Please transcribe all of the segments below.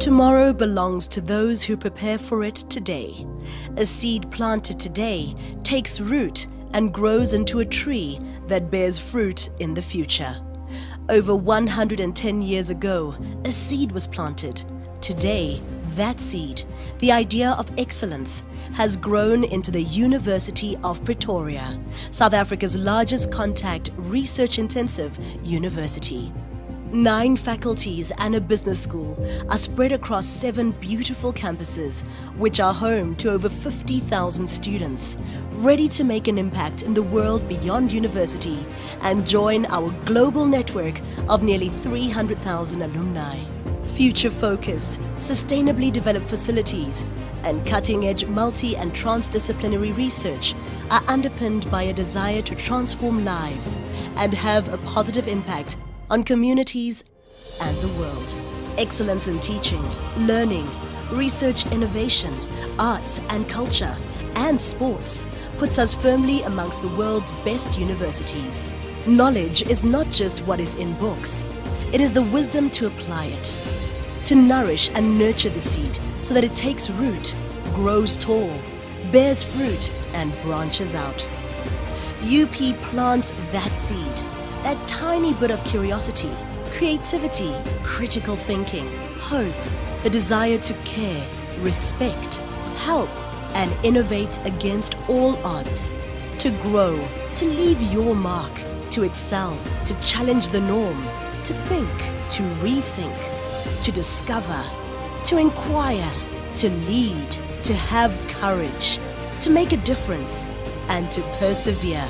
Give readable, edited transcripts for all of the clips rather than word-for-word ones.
Tomorrow belongs to those who prepare for it today. A seed planted today takes root and grows into a tree that bears fruit in the future. Over 110 years ago, a seed was planted. Today, that seed, the idea of excellence, has grown into the University of Pretoria, South Africa's largest contact research-intensive university. 9 faculties and a business school are spread across 7 beautiful campuses, which are home to over 50,000 students, ready to make an impact in the world beyond university and join our global network of nearly 300,000 alumni. Future-focused, sustainably developed facilities and cutting-edge multi- and transdisciplinary research are underpinned by a desire to transform lives and have a positive impact on communities and the world. Excellence in teaching, learning, research innovation, arts and culture, and sports puts us firmly amongst the world's best universities. Knowledge is not just what is in books. It is the wisdom to apply it, to nourish and nurture the seed so that it takes root, grows tall, bears fruit, and branches out. UP plants that seed, that tiny bit of curiosity, creativity, critical thinking, hope, the desire to care, respect, help, and innovate against all odds. To grow, to leave your mark, to excel, to challenge the norm, to think, to rethink, to discover, to inquire, to lead, to have courage, to make a difference, and to persevere.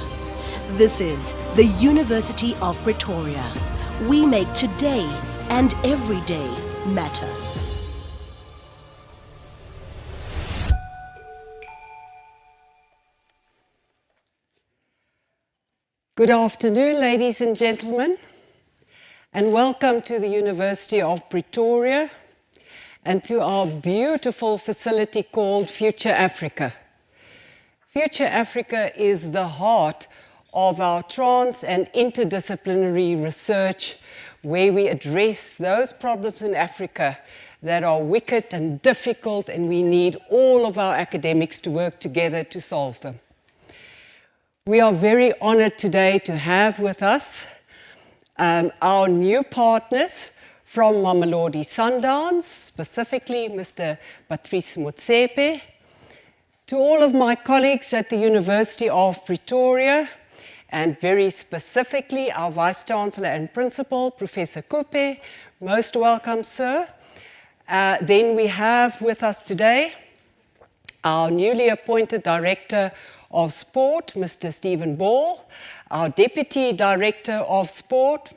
This is the University of Pretoria. We make today and every day matter. Good afternoon, ladies and gentlemen, and welcome to the University of Pretoria and to our beautiful facility called Future Africa. Future Africa is the heart of our trans and interdisciplinary research, where we address those problems in Africa that are wicked and difficult, and we need all of our academics to work together to solve them. We are very honored today to have with us our new partners from Mamelodi Sundowns, specifically Mr. Patrice Motsepe. To all of my colleagues at the University of Pretoria, and very specifically our Vice-Chancellor and Principal, Professor Kupe, most welcome, sir. Then we have with us today our newly appointed Director of Sport, Mr. Stephen Ball, our Deputy Director of Sport,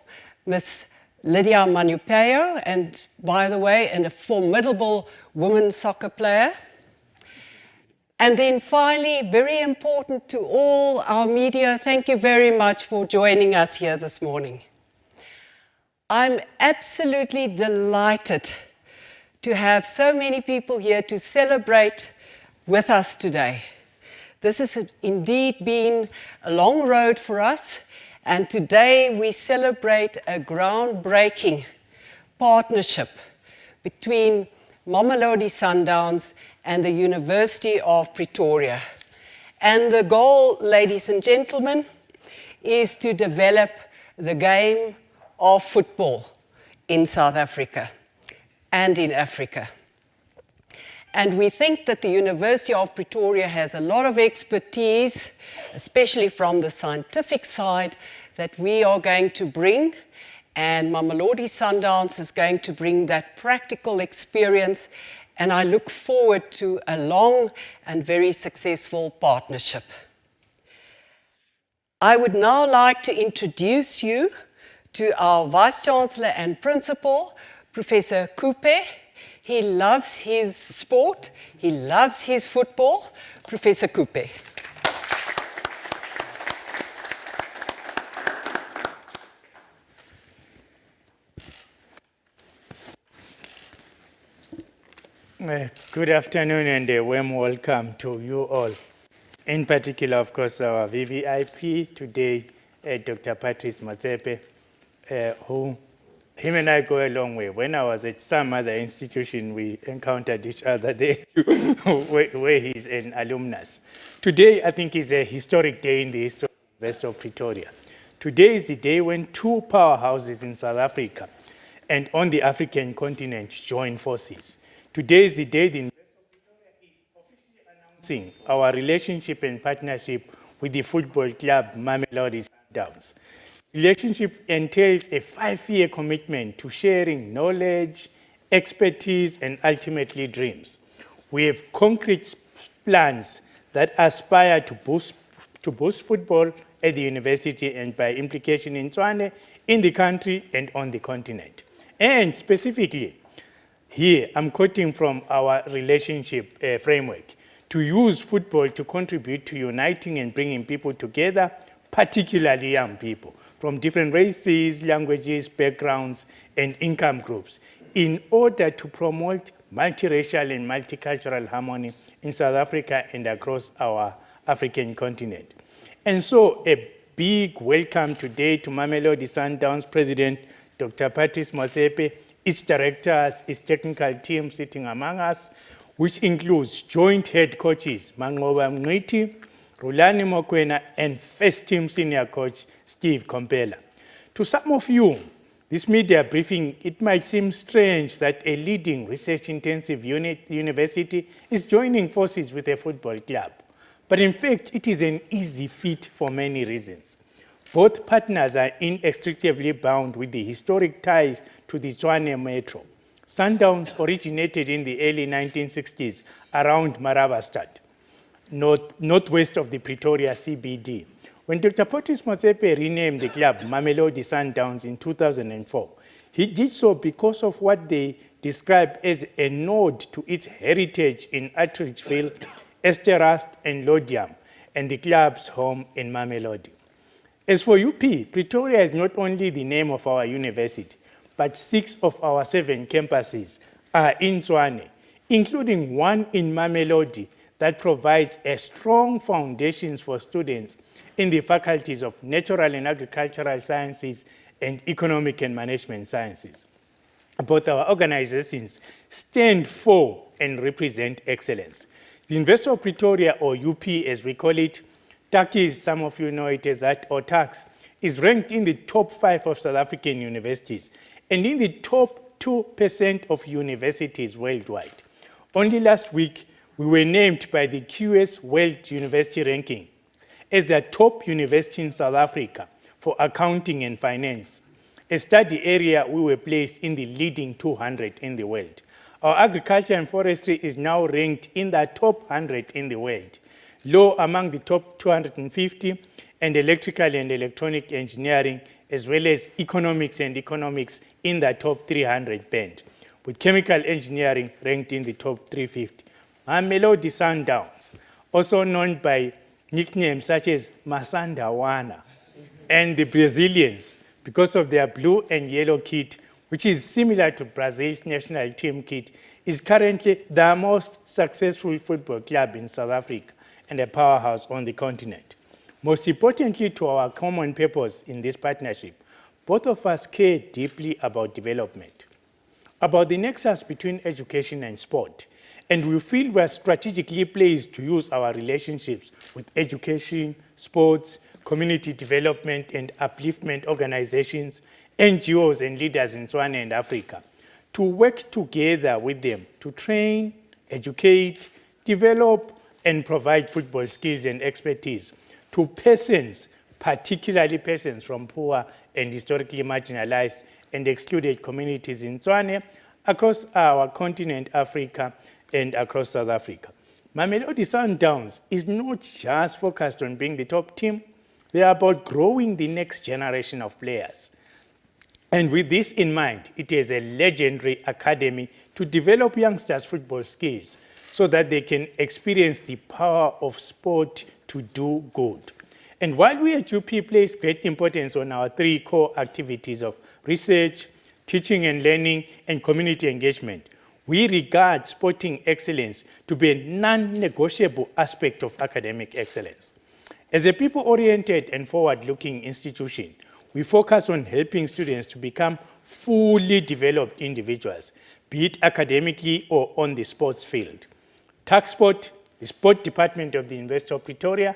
Ms. Lydia Manupeo, and by the way, and a formidable women's soccer player. And then finally, very important to all our media, thank you very much for joining us here this morning. I'm absolutely delighted to have so many people here to celebrate with us today. This has indeed been a long road for us, and today we celebrate a groundbreaking partnership between Mamelodi Sundowns and the University of Pretoria. And the goal, ladies and gentlemen, is to develop the game of football in South Africa and in Africa. And we think that the University of Pretoria has a lot of expertise, especially from the scientific side, that we are going to bring, and Mamelodi Sundowns is going to bring that practical experience, and I look forward to a long and very successful partnership. I would now like to introduce you to our Vice-Chancellor and Principal, Professor Kupe. He loves his sport, he loves his football. Professor Kupe. Good afternoon and a warm welcome to you all. In particular, of course, our VVIP today, Dr. Patrice Motsepe, who him and I go a long way. When I was at some other institution, we encountered each other there too, where he's an alumnus. Today, I think, is a historic day in the history of the University of Pretoria. Today is the day when two powerhouses in South Africa and on the African continent join forces. Today is the day the University of Pretoria is officially announcing our relationship and partnership with the football club Mamelodi Sundowns. Relationship entails a 5-year commitment to sharing knowledge, expertise, and ultimately dreams. We have concrete plans that aspire to boost football at the university and by implication in Tshwane, in the country and on the continent. And specifically, here I'm quoting from our relationship framework, to use football to contribute to uniting and bringing people together, particularly young people, from different races, languages, backgrounds, and income groups, in order to promote multiracial and multicultural harmony in South Africa and across our African continent. And so a big welcome today to Mamelodi Sundowns President, Dr. Patrice Motsepe, its directors, its technical team sitting among us, which includes joint head coaches, Mangoba Mngqithi, Rulani Mokwena, and first team senior coach, Steve Kompela. To some of you, this media briefing, it might seem strange that a leading research-intensive university is joining forces with a football club. But in fact, it is an easy feat for many reasons. Both partners are inextricably bound with the historic ties to the Tshwane Metro. Sundowns originated in the early 1960s around Maravastad, northwest of the Pretoria CBD. When Dr. Patrice Motsepe renamed the club Mamelodi Sundowns in 2004, he did so because of what they describe as a nod to its heritage in Atteridgeville, Esterust, and Lodium, and the club's home in Mamelodi. As for UP, Pretoria is not only the name of our university, but 6 of our 7 campuses are in Tshwane, including one in Mamelodi that provides a strong foundations for students in the faculties of Natural and Agricultural Sciences and Economic and Management Sciences. Both our organizations stand for and represent excellence. The University of Pretoria, or UP as we call it, TACIS, some of you know it as that, or TACS, is ranked in the top 5 of South African universities and in the top 2% of universities worldwide. Only last week, we were named by the QS World University Ranking as the top university in South Africa for accounting and finance, a study area we were placed in the leading 200 in the world. Our agriculture and forestry is now ranked in the top 100 in the world, law among the top 250, and electrical and electronic engineering, as well as economics and economics in the top 300 band, with chemical engineering ranked in the top 350. Mamelodi Sundowns, also known by nicknames such as Masandawana, and the Brazilians, because of their blue and yellow kit, which is similar to Brazil's national team kit, is currently the most successful football club in South Africa and a powerhouse on the continent. Most importantly to our common purpose in this partnership, both of us care deeply about development, about the nexus between education and sport, and we feel we are strategically placed to use our relationships with education, sports, community development, and upliftment organizations, NGOs, and leaders in Tshwane and Africa to work together with them to train, educate, develop, and provide football skills and expertise to persons, particularly persons from poor and historically marginalized and excluded communities in Tshwane, across our continent, Africa, and across South Africa. Mamelodi Sundowns is not just focused on being the top team, they are about growing the next generation of players. And with this in mind, it is a legendary academy to develop youngsters' football skills so that they can experience the power of sport to do good. And while we at UP place great importance on our 3 core activities of research, teaching and learning, and community engagement, we regard sporting excellence to be a non-negotiable aspect of academic excellence. As a people-oriented and forward-looking institution, we focus on helping students to become fully developed individuals, be it academically or on the sports field. TACSPORT, the sport department of the University of Pretoria,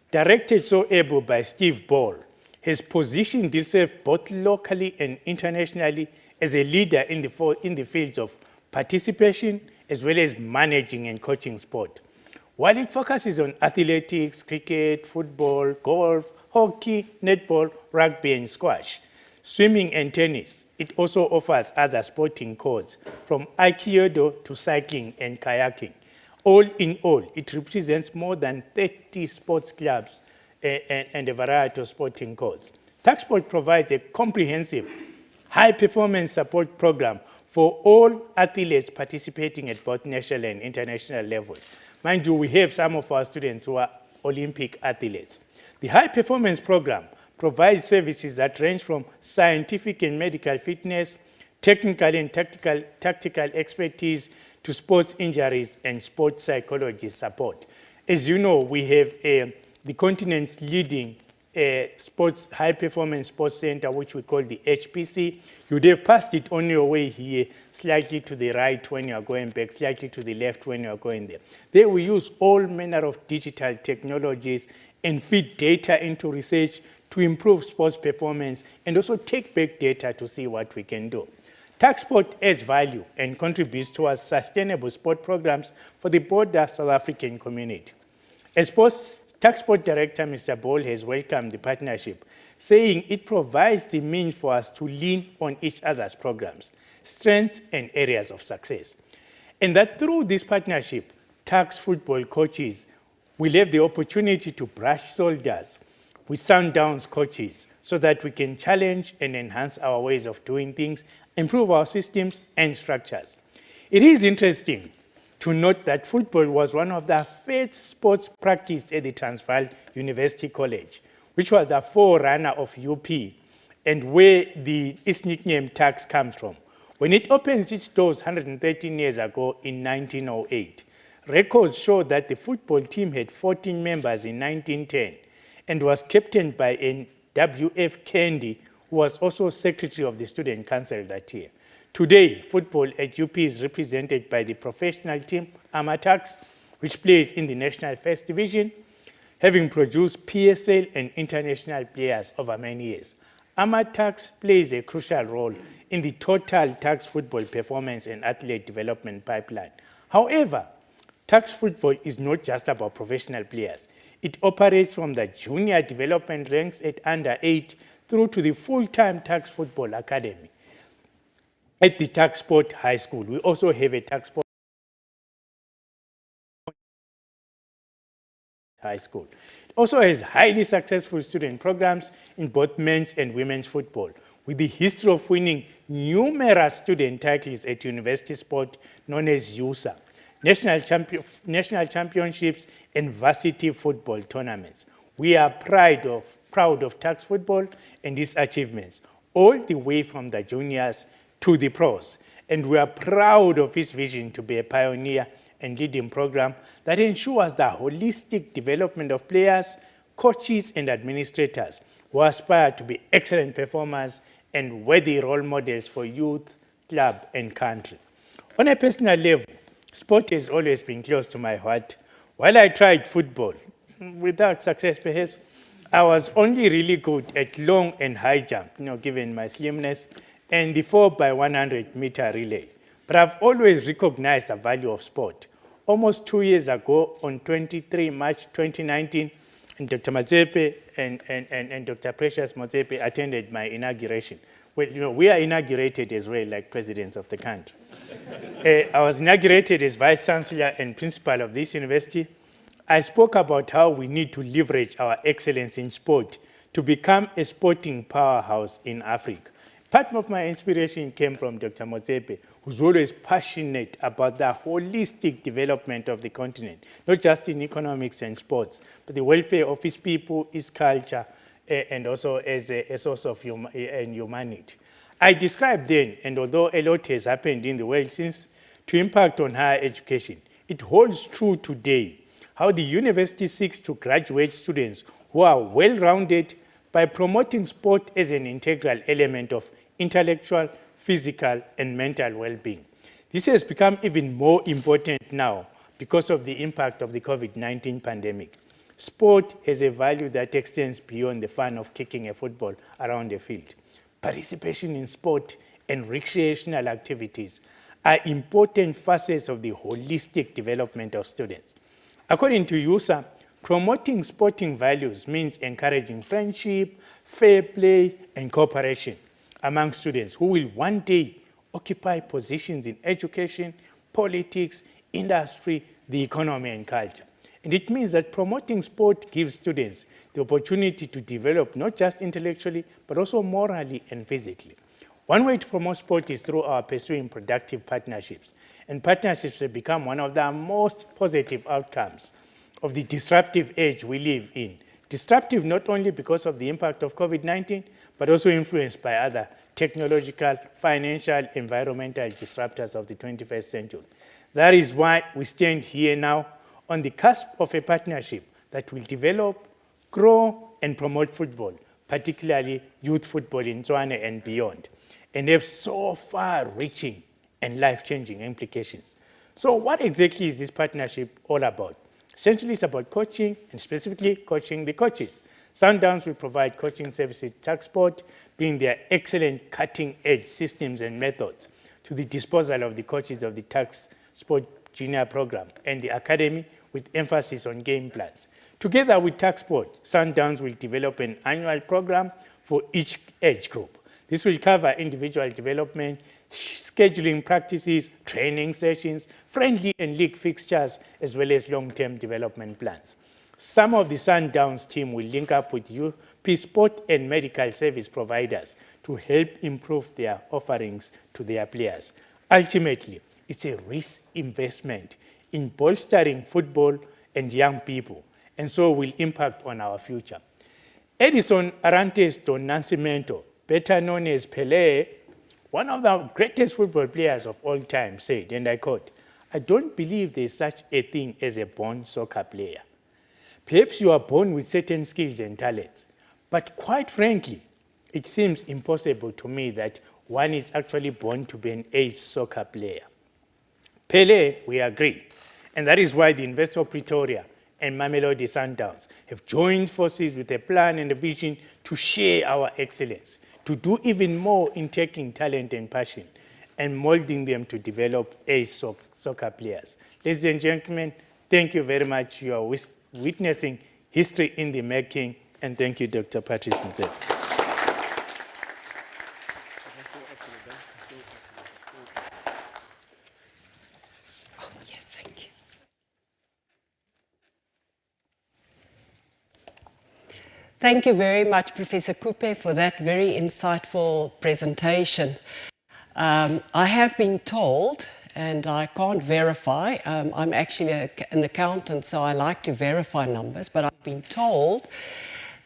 directed so able by Steve Ball, has positioned itself both locally and internationally as a leader in the fields of participation as well as managing and coaching sport. While it focuses on athletics, cricket, football, golf, hockey, netball, rugby, and squash, swimming and tennis, it also offers other sporting codes from aikido to cycling and kayaking. All in all, it represents more than 30 sports clubs and a variety of sporting codes. TACSPORT provides a comprehensive, high-performance support program for all athletes participating at both national and international levels. Mind you, we have some of our students who are Olympic athletes. The high-performance program provides services that range from scientific and medical fitness, technical and tactical expertise, to sports injuries and sports psychology support. As you know, we have the continent's leading high-performance sports center, which we call the HPC. You'd have passed it on your way here, slightly to the right when you are going back, slightly to the left when you are going there. There we use all manner of digital technologies and feed data into research to improve sports performance and also take back data to see what we can do. TACSPORT adds value and contributes towards sustainable sport programs for the broader South African community. As TACSPORT Director, Mr. Ball, has welcomed the partnership, saying it provides the means for us to lean on each other's programs, strengths, and areas of success. And that through this partnership, TACS football coaches will have the opportunity to brush shoulders with Sundowns coaches so that we can challenge and enhance our ways of doing things, improve our systems and structures. It is interesting to note that football was one of the first sports practiced at the Transvaal University College, which was the forerunner of UP and where its nickname TACS comes from. When it opened its doors 113 years ago in 1908, records show that the football team had 14 members in 1910 and was captained by a W.F. Kendi, who was also secretary of the student council that year. Today, football at UP is represented by the professional team, AmaTacs, which plays in the National First Division, having produced PSL and international players over many years. AmaTacs plays a crucial role in the total TACS football performance and athlete development pipeline. However, TACS football is not just about professional players. It operates from the junior development ranks at under 8 through to the full-time TACS Football Academy. At the TACSPORT High School, we also have a TACSPORT High School. It also has highly successful student programs in both men's and women's football, with the history of winning numerous student titles at university sport known as USA, national championships, and varsity football tournaments. We are proud of TACS football and its achievements, all the way from the juniors to the pros. And we are proud of its vision to be a pioneer and leading program that ensures the holistic development of players, coaches, and administrators who aspire to be excellent performers and worthy role models for youth, club, and country. On a personal level, sport has always been close to my heart. While I tried football, without success perhaps, I was only really good at long and high jump, given my slimness, and the 4x100 meter relay. But I've always recognized the value of sport. Almost 2 years ago, on 23 March 2019, and Dr. Motsepe and Dr. Precious Motsepe attended my inauguration. Well, we are inaugurated as well, like presidents of the country. I was inaugurated as Vice Chancellor and Principal of this university. I spoke about how we need to leverage our excellence in sport to become a sporting powerhouse in Africa. Part of my inspiration came from Dr. Motsepe, who's always passionate about the holistic development of the continent, not just in economics and sports, but the welfare of his people, his culture, and also as a source of humanity. I described then, and although a lot has happened in the world since, to impact on higher education, it holds true today how the university seeks to graduate students who are well-rounded by promoting sport as an integral element of intellectual, physical, and mental well-being. This has become even more important now because of the impact of the COVID-19 pandemic. Sport has a value that extends beyond the fun of kicking a football around a field. Participation in sport and recreational activities are important facets of the holistic development of students. According to USA, promoting sporting values means encouraging friendship, fair play, and cooperation among students who will one day occupy positions in education, politics, industry, the economy, and culture. And it means that promoting sport gives students the opportunity to develop not just intellectually, but also morally and physically. One way to promote sport is through our pursuing productive partnerships. And partnerships have become one of the most positive outcomes of the disruptive age we live in. Disruptive not only because of the impact of COVID-19, but also influenced by other technological, financial, environmental disruptors of the 21st century. That is why we stand here now on the cusp of a partnership that will develop, grow, and promote football, particularly youth football in Tswana and beyond, and have so far-reaching and life-changing implications. So what exactly is this partnership all about? Essentially, it's about coaching, and specifically coaching the coaches. Sundowns will provide coaching services to TuckSport, bringing their excellent cutting-edge systems and methods to the disposal of the coaches of the TuckSport Junior program and the academy with emphasis on game plans. Together with TuckSport, Sundowns will develop an annual program for each age group. This will cover individual development, scheduling practices, training sessions, friendly and league fixtures, as well as long-term development plans. Some of the Sundowns team will link up with UP sport and medical service providers to help improve their offerings to their players. Ultimately, it's a risk investment in bolstering football and young people, and so will impact on our future. Edison Arantes do Nascimento, better known as Pelé, one of the greatest football players of all time, said, and I quote, "I don't believe there's such a thing as a born soccer player. Perhaps you are born with certain skills and talents, but quite frankly, it seems impossible to me that one is actually born to be an ace soccer player." Pelé, we agree, and that is why the University of Pretoria and Mamelodi Sundowns have joined forces with a plan and a vision to share our excellence, to do even more in taking talent and passion and molding them to develop ace soccer players. Ladies and gentlemen, thank you very much. You are witnessing history in the making, and thank you, Dr. Patrice Motsepe. Thank you very much, Professor Kupe, for that very insightful presentation. I have been told, and I can't verify, I'm actually an accountant, so I like to verify numbers, but I've been told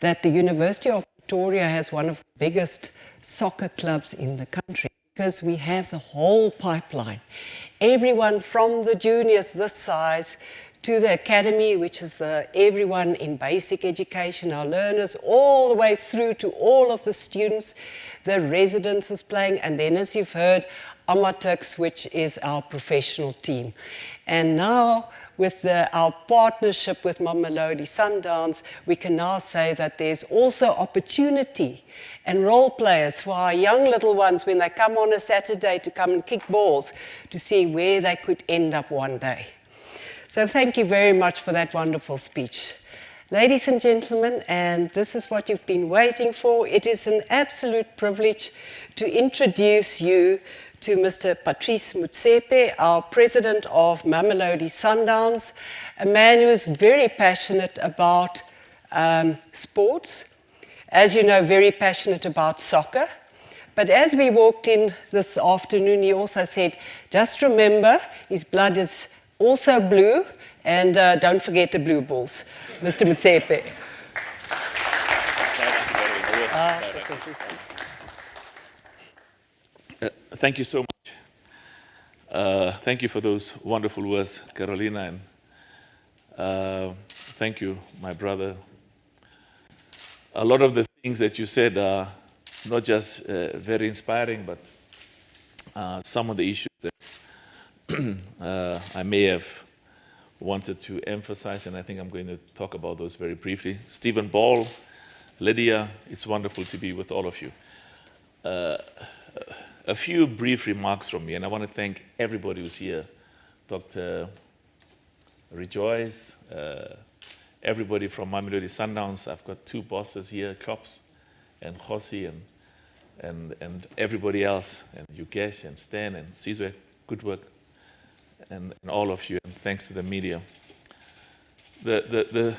that the University of Pretoria has one of the biggest soccer clubs in the country because we have the whole pipeline. Everyone from the juniors this size to the academy, which is everyone in basic education, our learners, all the way through to all of the students, the residents is playing, and then as you've heard, Amatux, which is our professional team. And now with our partnership with Mamelodi Sundowns, we can now say that there's also opportunity and role players for our young little ones when they come on a Saturday to come and kick balls to see where they could end up one day. So thank you very much for that wonderful speech. Ladies and gentlemen, and this is what you've been waiting for, it is an absolute privilege to introduce you to Mr. Patrice Motsepe, our president of Mamelodi Sundowns, a man who is very passionate about sports, as you know, very passionate about soccer. But as we walked in this afternoon, he also said, just remember, his blood is also blue, and don't forget the blue bulls. Mr. Motsepe. Thank you so much. Thank you for those wonderful words, Carolina, and thank you, my brother. A lot of the things that you said are not just very inspiring, but some of the issues that I may have wanted to emphasize, and I think I'm going to talk about those very briefly. Stephen Ball, Lydia, it's wonderful to be with all of you. A few brief remarks from me, and I want to thank everybody who's here. Dr. Rejoice, everybody from Mamelodi Sundowns. I've got two bosses here, Klops and Josi, and everybody else, and Yugesh and Stan and Sizwe. Good work, and all of you, and thanks to the media. The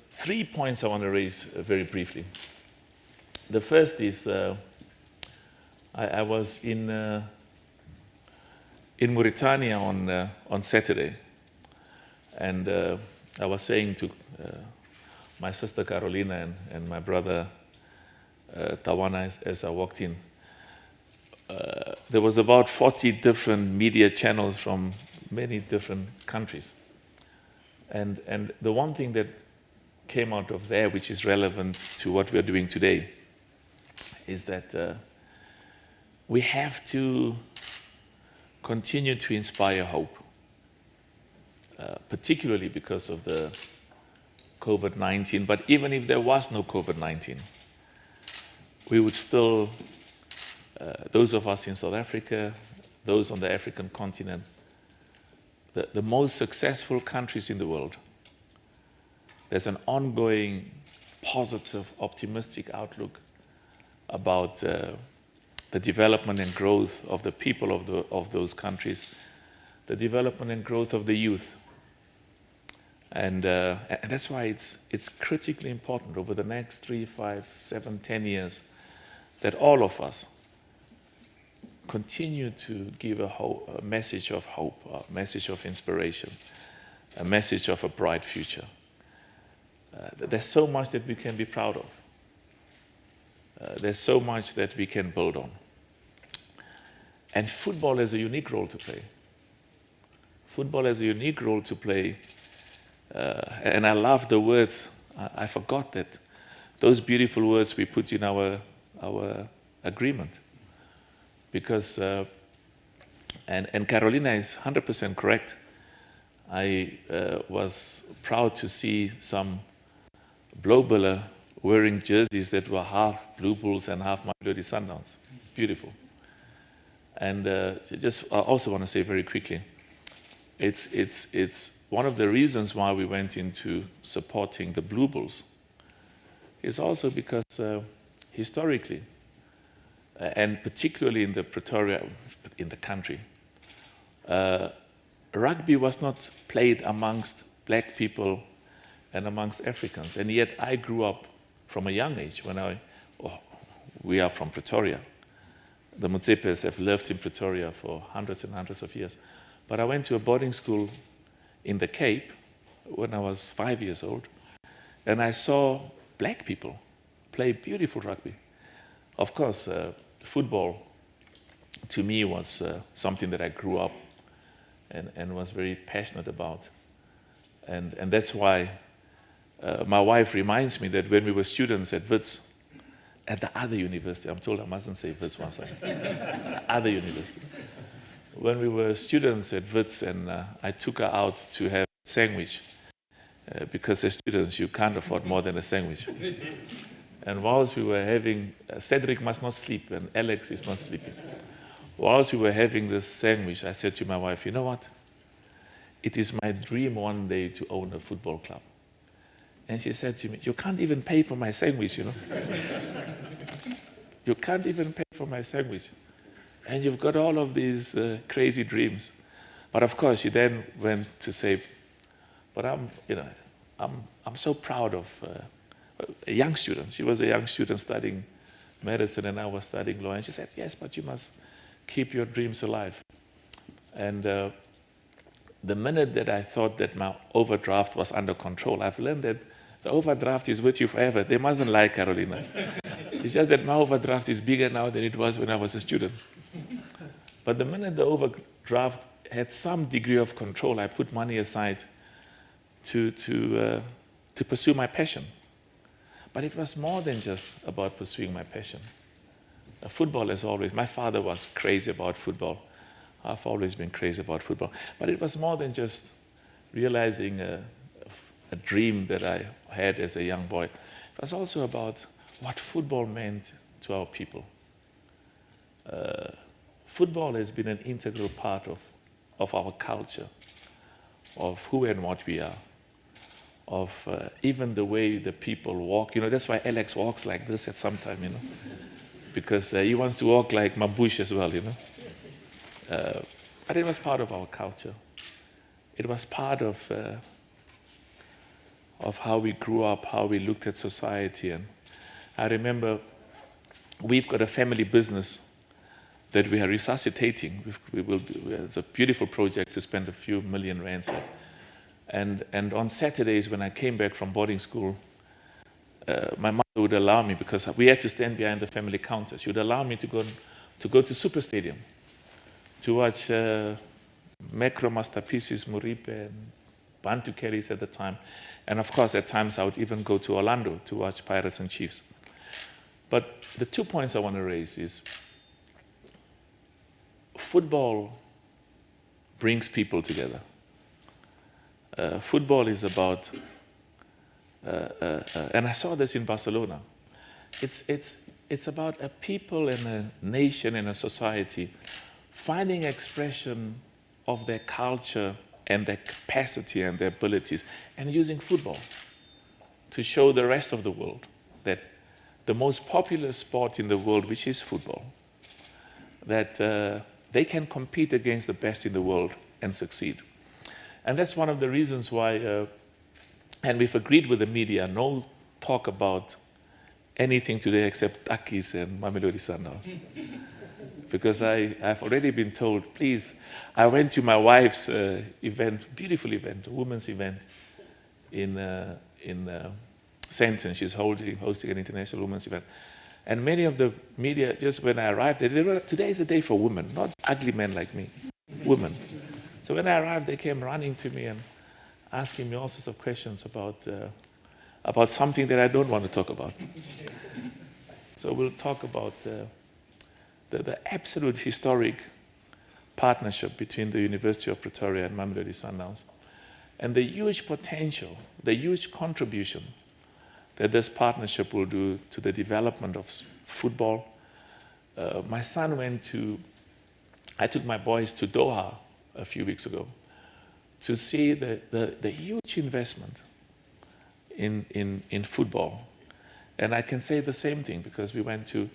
3 points I want to raise very briefly. The first is I was in Mauritania on Saturday, and I was saying to my sister Carolina and my brother Tawana as I walked in, there was about 40 different media channels from many different countries. And the one thing that came out of there, which is relevant to what we are doing today, is that we have to continue to inspire hope, particularly because of the COVID-19. But even if there was no COVID-19, we would still, those of us in South Africa, those on the African continent, the most successful countries in the world, there's an ongoing positive, optimistic outlook about the development and growth of the people of those countries, the development and growth of the youth. And that's why it's critically important over the next 3, 5, 7, 10 years that all of us continue to give a message of hope, a message of inspiration, a message of a bright future. There's so much that we can be proud of. There's so much that we can build on. And football has a unique role to play. Football has a unique role to play. And I love the words. I forgot that. Those beautiful words we put in our agreement. Because, and Carolina is 100% correct. I was proud to see some Blaubulle wearing jerseys that were half Blue Bulls and half Mamelodi Sundowns. Beautiful. And I also want to say very quickly, it's one of the reasons why we went into supporting the Blue Bulls is also because historically, and particularly in the Pretoria, in the country, rugby was not played amongst black people and amongst Africans. And yet I grew up from a young age we are from Pretoria. The Mutsepes have lived in Pretoria for hundreds and hundreds of years. But I went to a boarding school in the Cape when I was 5 years old, and I saw black people play beautiful rugby. Of course, football to me was something that I grew up and was very passionate about. And that's why my wife reminds me that when we were students at Wits, at the other university, I'm told I mustn't say Wits once, the other university. When we were students at Wits, and I took her out to have a sandwich, because as students you can't afford more than a sandwich. And whilst we were having, Cedric must not sleep, and Alex is not sleeping. Whilst we were having this sandwich, I said to my wife, you know what? It is my dream one day to own a football club. And she said to me, you can't even pay for my sandwich, you know. You can't even pay for my sandwich. And you've got all of these crazy dreams. But of course, she then went to say, but I'm so proud of a young student. She was a young student studying medicine, and I was studying law. And she said, yes, but you must keep your dreams alive. And the minute that I thought that my overdraft was under control, I've learned that the overdraft is with you forever. They mustn't lie, Carolina. It's just that my overdraft is bigger now than it was when I was a student. But the minute the overdraft had some degree of control, I put money aside to pursue my passion. But it was more than just about pursuing my passion. Football has always, my father was crazy about football. I've always been crazy about football. But it was more than just realizing a dream that I had as a young boy. It was also about what football meant to our people. Football has been an integral part of our culture, of who and what we are, of even the way the people walk. You know, that's why Alex walks like this at some time, you know, because he wants to walk like Mabush as well, you know. But it was part of our culture. It was part of how we grew up, how we looked at society. And I remember we've got a family business that we are resuscitating. It's a beautiful project to spend a few million rands on. And on Saturdays when I came back from boarding school, my mother would allow me, because we had to stand behind the family counter, she would allow me to go to Super Stadium to watch Macro Masterpieces, Muripe, and Bantu Carries at the time. And of course, at times I would even go to Orlando to watch Pirates and Chiefs. But the 2 points I want to raise is football brings people together. Football is about, and I saw this in Barcelona, it's about a people and a nation and a society finding expression of their culture and their capacity and their abilities, and using football to show the rest of the world that the most popular sport in the world, which is football, that they can compete against the best in the world and succeed. And that's one of the reasons why, and we've agreed with the media, no talk about anything today except Takis and Mamelodi Sundowns. Because I've already been told, please, I went to my wife's event, beautiful event, a women's event in Sandton. She's hosting an international women's event. And many of the media, just when I arrived, they said, today is a day for women, not ugly men like me, women. So when I arrived, they came running to me and asking me all sorts of questions about something that I don't want to talk about. So we'll talk about the absolute historic partnership between the University of Pretoria and Mamelodi Sundowns, and the huge potential, the huge contribution that this partnership will do to the development of football. My son I took my boys to Doha a few weeks ago to see the huge investment in football. And I can say the same thing because we went to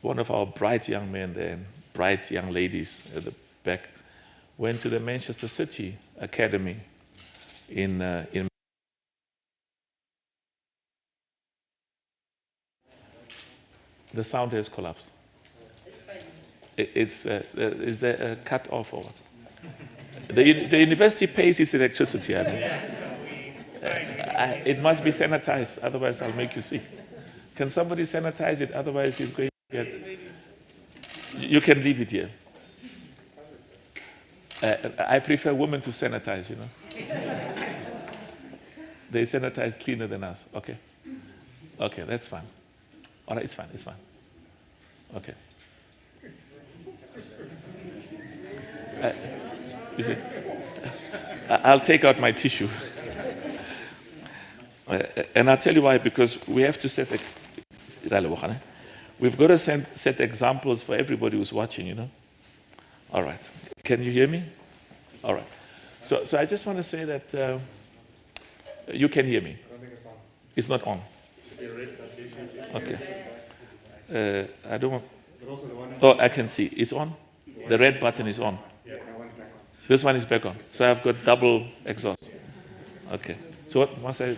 one of our bright young men there, and bright young ladies at the back, went to the Manchester City Academy in the sound has collapsed. Is there a cut off or what? The university pays its electricity. I mean. It must be sanitized, otherwise I'll make you sick. Can somebody sanitize it? Otherwise he's going to get... You can leave it here. I prefer women to sanitize, you know. They sanitize cleaner than us. Okay. Okay, that's fine. All right, it's fine. Okay. You see, I'll take out my tissue. And I'll tell you why, because we have to we've got to set examples for everybody who's watching, you know. All right. Can you hear me? All right. So I just want to say that you can hear me. I don't think it's on. It's not on. Okay. I don't want... Oh, I can see. It's on? The red button is on. This one is back on. So I've got double exhaust. Okay. So what must I...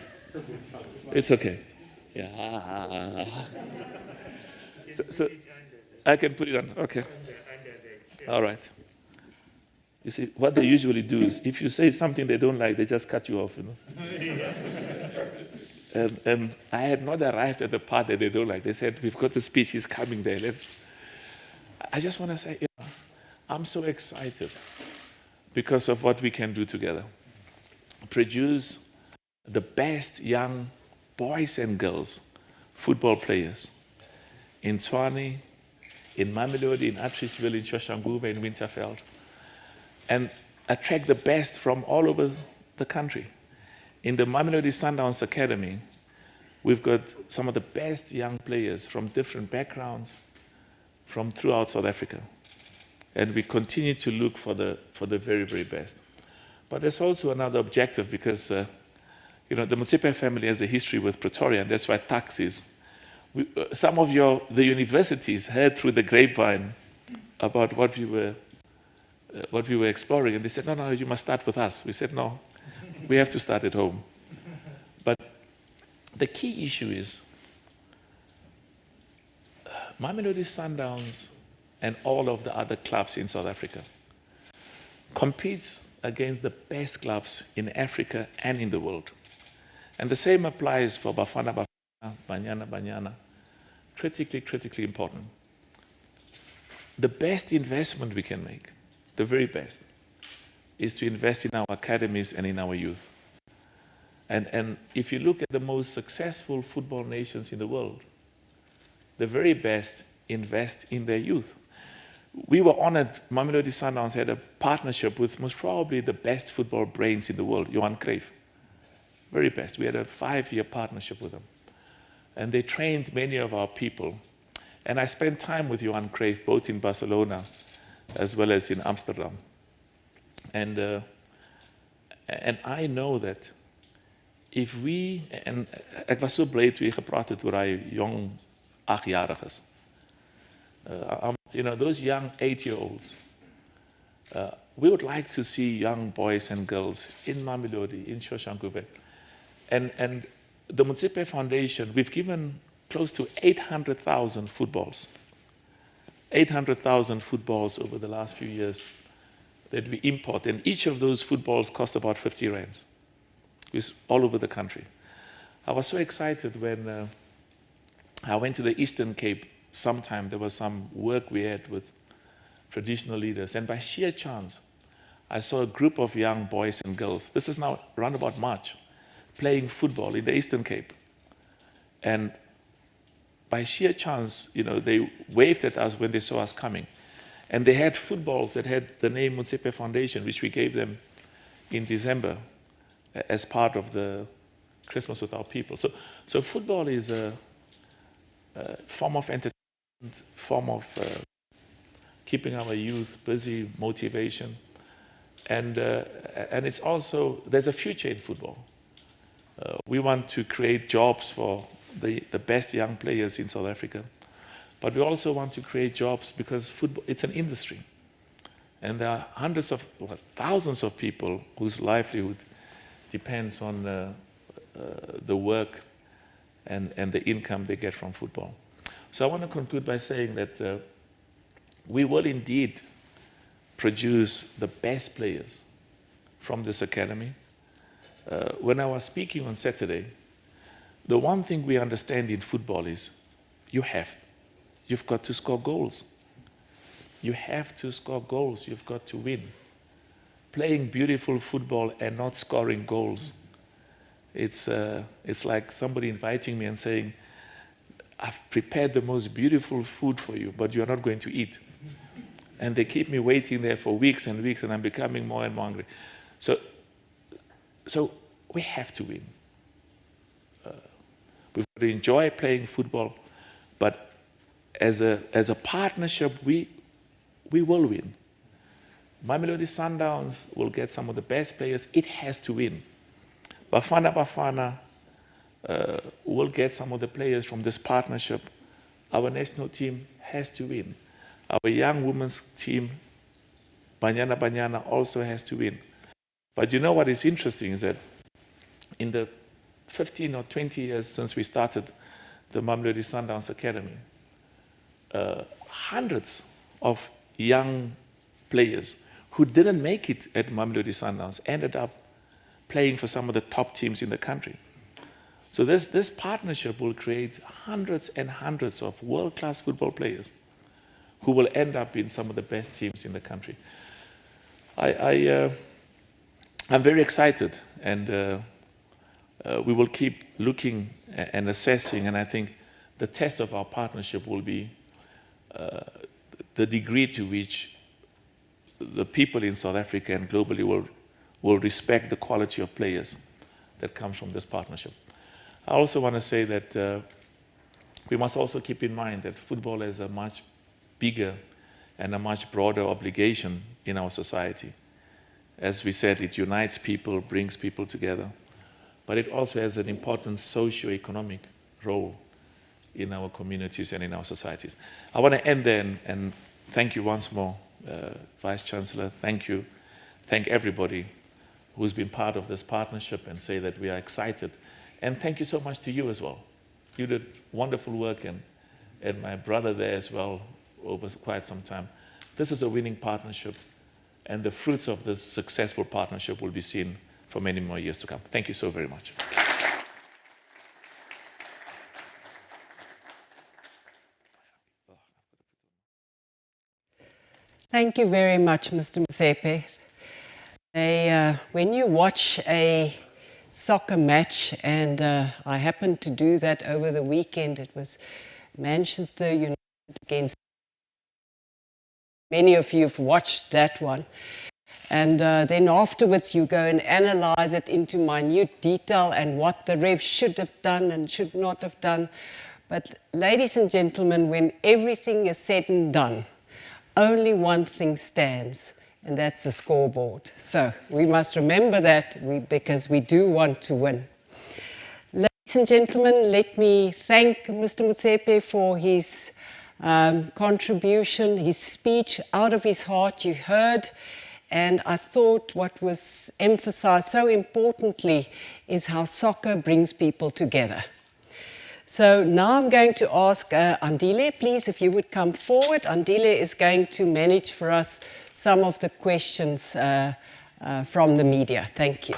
It's okay. Yeah. So I can put it on. Okay. All right. You see, what they usually do is if you say something they don't like, they just cut you off, you know. And I had not arrived at the part that they don't like. They said, we've got the speech, he's coming there. I just want to say, I'm so excited because of what we can do together. Produce the best young boys and girls, football players, in Tshwane, in Mamelodi, in Atteridgeville, in Soshanguve, in Winterveld, and attract the best from all over the country. In the Mamelodi Sundowns Academy, we've got some of the best young players from different backgrounds from throughout South Africa. And we continue to look for the very, very best. But there's also another objective because, the Motsepe family has a history with Pretoria, and that's why tax is. Some of the universities heard through the grapevine about what we were exploring, and they said, no, you must start with us. We said, no, we have to start at home. But the key issue is Mamelodi Sundowns and all of the other clubs in South Africa compete against the best clubs in Africa and in the world. And the same applies for Bafana Bafana, Banyana Banyana. Critically important. The best investment we can make, the very best, is to invest in our academies and in our youth. And if you look at the most successful football nations in the world, the very best invest in their youth. We were honored, Mamelodi Sundowns had a partnership with most probably the best football brains in the world, Johan Cruyff. Very best. We had a 5-year partnership with them. And they trained many of our people. And I spent time with Johan Cruyff, both in Barcelona as well as in Amsterdam. And I know that if we, en ek was so bly toe jy gepraat het oor daai jong 8-jariges. Those young 8-year-olds, we would like to see young boys and girls in Mamelodi, in Soshanguve. And the Motsepe Foundation, we've given close to 800,000 footballs. 800,000 footballs over the last few years that we import. And each of those footballs cost about 50 rands. It's all over the country. I was so excited when I went to the Eastern Cape sometime. There was some work we had with traditional leaders. And by sheer chance, I saw a group of young boys and girls. This is now around about March, playing football in the Eastern Cape. And by sheer chance, they waved at us when they saw us coming. And they had footballs that had the name Motsepe Foundation, which we gave them in December as part of the Christmas with our people. So football is a form of entertainment, form of keeping our youth busy, motivation. And it's also, there's a future in football. We want to create jobs for the best young players in South Africa. But we also want to create jobs because football, it's an industry. And there are thousands of people whose livelihood depends on the work and the income they get from football. So I want to conclude by saying that we will indeed produce the best players from this academy. When I was speaking on Saturday, the one thing we understand in football is you've got to score goals. You have to score goals. You've got to win. Playing beautiful football and not scoring goals, it's like somebody inviting me and saying, I've prepared the most beautiful food for you, but you're not going to eat. And they keep me waiting there for weeks and weeks, and I'm becoming more and more hungry. So we have to win. We've got to enjoy playing football, but as a partnership, we will win. Mamelodi Sundowns will get some of the best players. It has to win. Bafana Bafana will get some of the players from this partnership. Our national team has to win. Our young women's team, Banyana Banyana, also has to win. But you know what is interesting is that in the 15 or 20 years since we started the Mamelodi Sundowns Academy, hundreds of young players who didn't make it at Mamelodi Sundowns ended up playing for some of the top teams in the country. So this partnership will create hundreds and hundreds of world-class football players who will end up in some of the best teams in the country. I'm very excited, and we will keep looking and assessing, and I think the test of our partnership will be the degree to which the people in South Africa and globally will respect the quality of players that comes from this partnership. I also want to say that we must also keep in mind that football has a much bigger and a much broader obligation in our society. As we said, it unites people, brings people together, but it also has an important socio-economic role in our communities and in our societies. I want to end there and thank you once more, Vice Chancellor. Thank you. Thank everybody who's been part of this partnership and say that we are excited. And thank you so much to you as well. You did wonderful work and my brother there as well over quite some time. This is a winning partnership, and the fruits of this successful partnership will be seen for many more years to come. Thank you so very much. Thank you very much, Mr. Motsepe. When you watch a soccer match, and I happened to do that over the weekend, it was Manchester United against... Many of you have watched that one. And then afterwards you go and analyze it into minute detail and what the ref should have done and should not have done. But ladies and gentlemen, when everything is said and done, only one thing stands, and that's the scoreboard. So we must remember that because we do want to win. Ladies and gentlemen, let me thank Mr. Motsepe for his contribution, his speech out of his heart, you heard. And I thought what was emphasized so importantly is how soccer brings people together. So now I'm going to ask Andile, please, if you would come forward. Andile is going to manage for us some of the questions from the media. Thank you.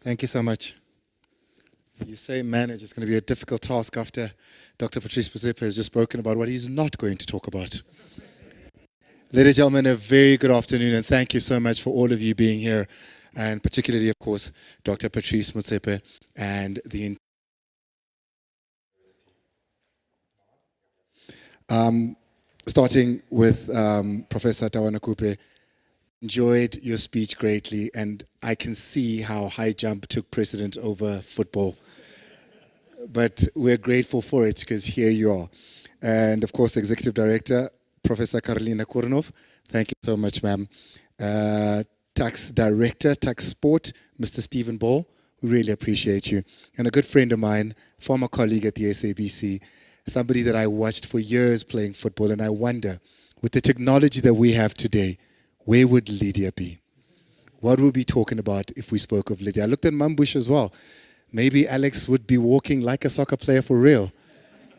Thank you so much. You say manage, it's going to be a difficult task after Dr. Patrice Motsepe has just spoken about what he's not going to talk about. Ladies and gentlemen, a very good afternoon, and thank you so much for all of you being here, and particularly, of course, Dr. Patrice Motsepe and the starting with Professor Tawana Kupe. Enjoyed your speech greatly, and I can see how high jump took precedent over football. But we're grateful for it because here you are. And of course, Executive Director, Professor Carolina Koornhof, thank you so much, ma'am. Tax Director, Tax Sport, Mr. Stephen Ball, we really appreciate you. And a good friend of mine, former colleague at the SABC, somebody that I watched for years playing football, and I wonder, with the technology that we have today, where would Lydia be? What would we be talking about if we spoke of Lydia? I looked at Mambush as well. Maybe Alex would be walking like a soccer player for real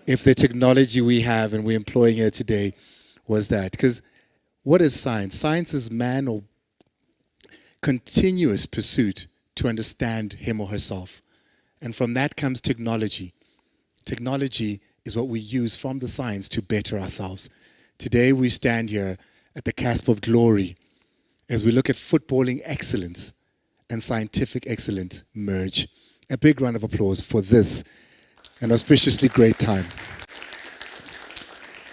if the technology we have and we're employing here today was that. Because what is science? Science is man or continuous pursuit to understand him or herself. And from that comes technology. Technology is what we use from the science to better ourselves. Today we stand here at the cusp of glory as we look at footballing excellence and scientific excellence merge. A big round of applause for this, an auspiciously great time.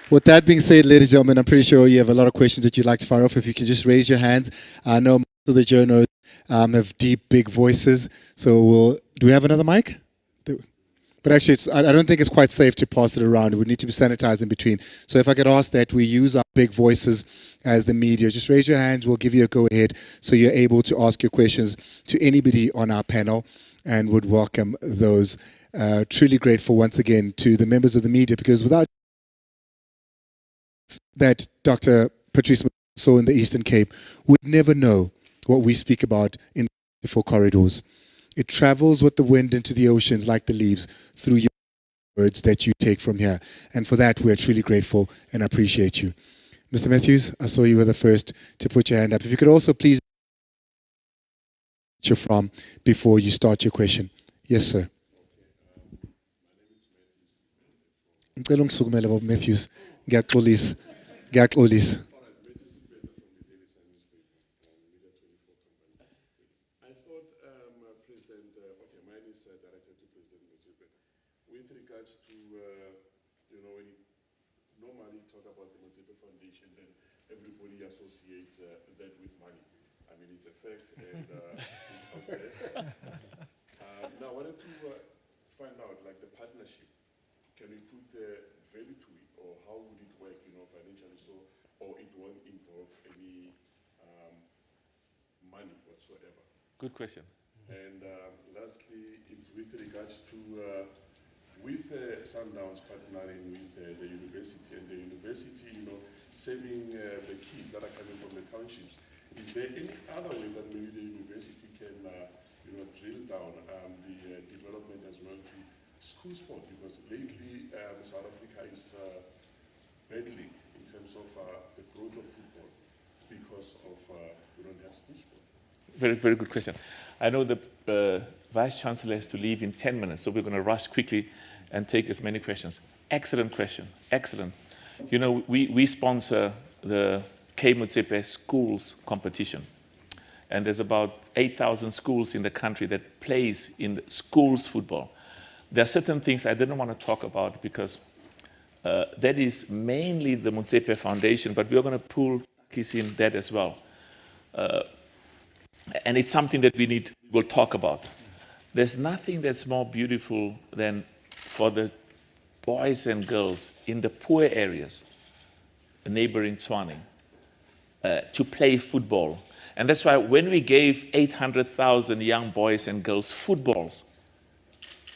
With that being said, ladies and gentlemen, I'm pretty sure you have a lot of questions that you'd like to fire off. If you can just raise your hands. I know most of the journalists have deep, big voices. So do we have another mic? But actually, I don't think it's quite safe to pass it around. It would need to be sanitized in between. So if I could ask that we use our big voices as the media, just raise your hands. We'll give you a go-ahead so you're able to ask your questions to anybody on our panel, and would welcome those. Truly grateful once again to the members of the media, because without that Dr. Patrice saw in the Eastern Cape, we'd never know what we speak about in the beautiful corridors. It travels with the wind into the oceans like the leaves through your words that you take from here. And for that, we're truly grateful and appreciate you. Mr. Matthews, I saw you were the first to put your hand up. If you could also please you're from before you start your question. Yes, sir. ngicela ungisukumele Bob Matthews. Ngiyaxolisa. Ngiyaxolisa. I thought, President, okay, mine is directed to President Motsepe. With regards to, when you normally talk about the Motsepe Foundation, then everybody associates that with money. I mean, it's a fact, and it's out there. Now, I wanted to find out, like, the partnership. Can we put value to it, or how would it work, financially, so, or it won't involve any money whatsoever? Good question. And lastly, it's with regards to, with Sundowns partnering with the university, and the university, saving the kids that are coming from the townships. Is there any other way that maybe the university can, drill down the development as well to school sport? Because lately, South Africa is battling in terms of the growth of football because of we don't have school sport. Very, very good question. I know the Vice Chancellor has to leave in 10 minutes, so we're going to rush quickly and take as many questions. Excellent question. Excellent. We sponsor the K Motsepe Schools competition. And there's about 8,000 schools in the country that plays in the schools football. There are certain things I didn't want to talk about because that is mainly the Motsepe Foundation, but we're going to pull Kis in that as well. And it's something that we'll talk about. There's nothing that's more beautiful than for the boys and girls in the poor areas, neighboring Tshwane, to play football. And that's why when we gave 800,000 young boys and girls footballs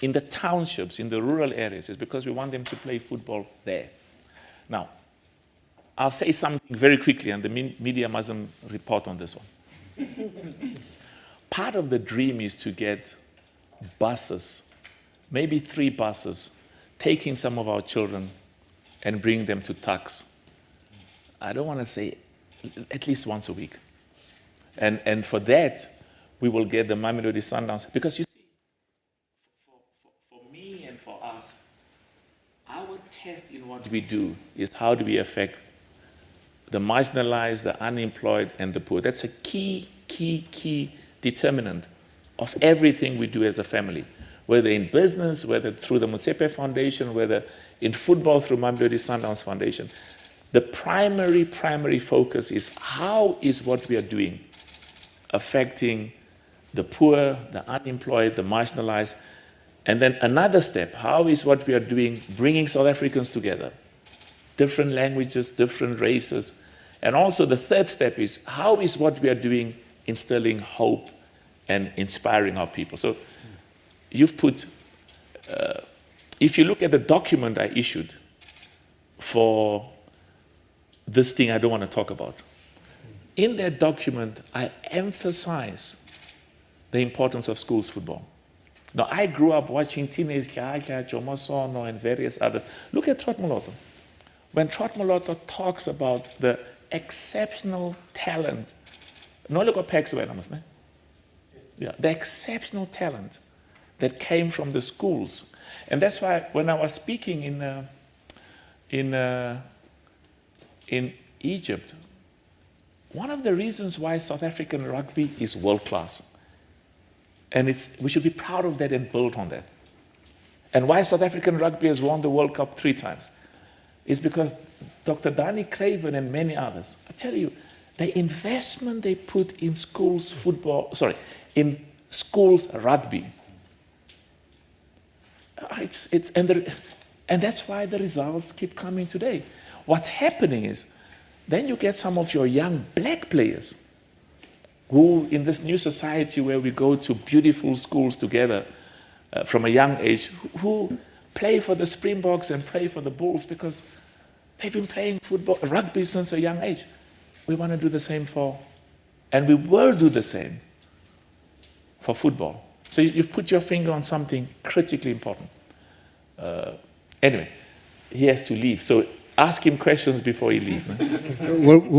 in the townships, in the rural areas, it's because we want them to play football there. Now, I'll say something very quickly, and the media mustn't report on this one. Part of the dream is to get buses, maybe 3 buses, taking some of our children and bring them to Tuks. I don't want to say at least once a week. And for that, we will get the Mamelodi Sundowns. Because you see, for me and for us, our test in what we do is how do we affect the marginalized, the unemployed, and the poor. That's a key determinant of everything we do as a family, whether in business, whether through the Motsepe Foundation, whether in football through Mamelodi Sundowns Foundation. The primary focus is how is what we are doing affecting the poor, the unemployed, the marginalized, and then another step, how is what we are doing bringing South Africans together, different languages, different races, and also the third step is how is what we are doing instilling hope and inspiring our people. So you've put, if you look at the document I issued for this thing I don't want to talk about, in that document, I emphasize the importance of schools football. Now, I grew up watching teenage Kaka, Jomosono, and various others. Look at Trot Moloto. When Trot Moloto talks about the exceptional talent, no look at the exceptional talent that came from the schools. And that's why when I was speaking in Egypt, one of the reasons why South African rugby is world-class, and we should be proud of that and build on that, and why South African rugby has won the World Cup 3 times, is because Dr. Danny Craven and many others, I tell you, the investment they put in schools football, in schools rugby, and that's why the results keep coming today. What's happening is, then you get some of your young black players who, in this new society where we go to beautiful schools together from a young age, who play for the Springboks and play for the Bulls because they've been playing rugby since a young age. We want to do the same and we will do the same for football. So you've put your finger on something critically important. Anyway, he has to leave. So ask him questions before he leaves. So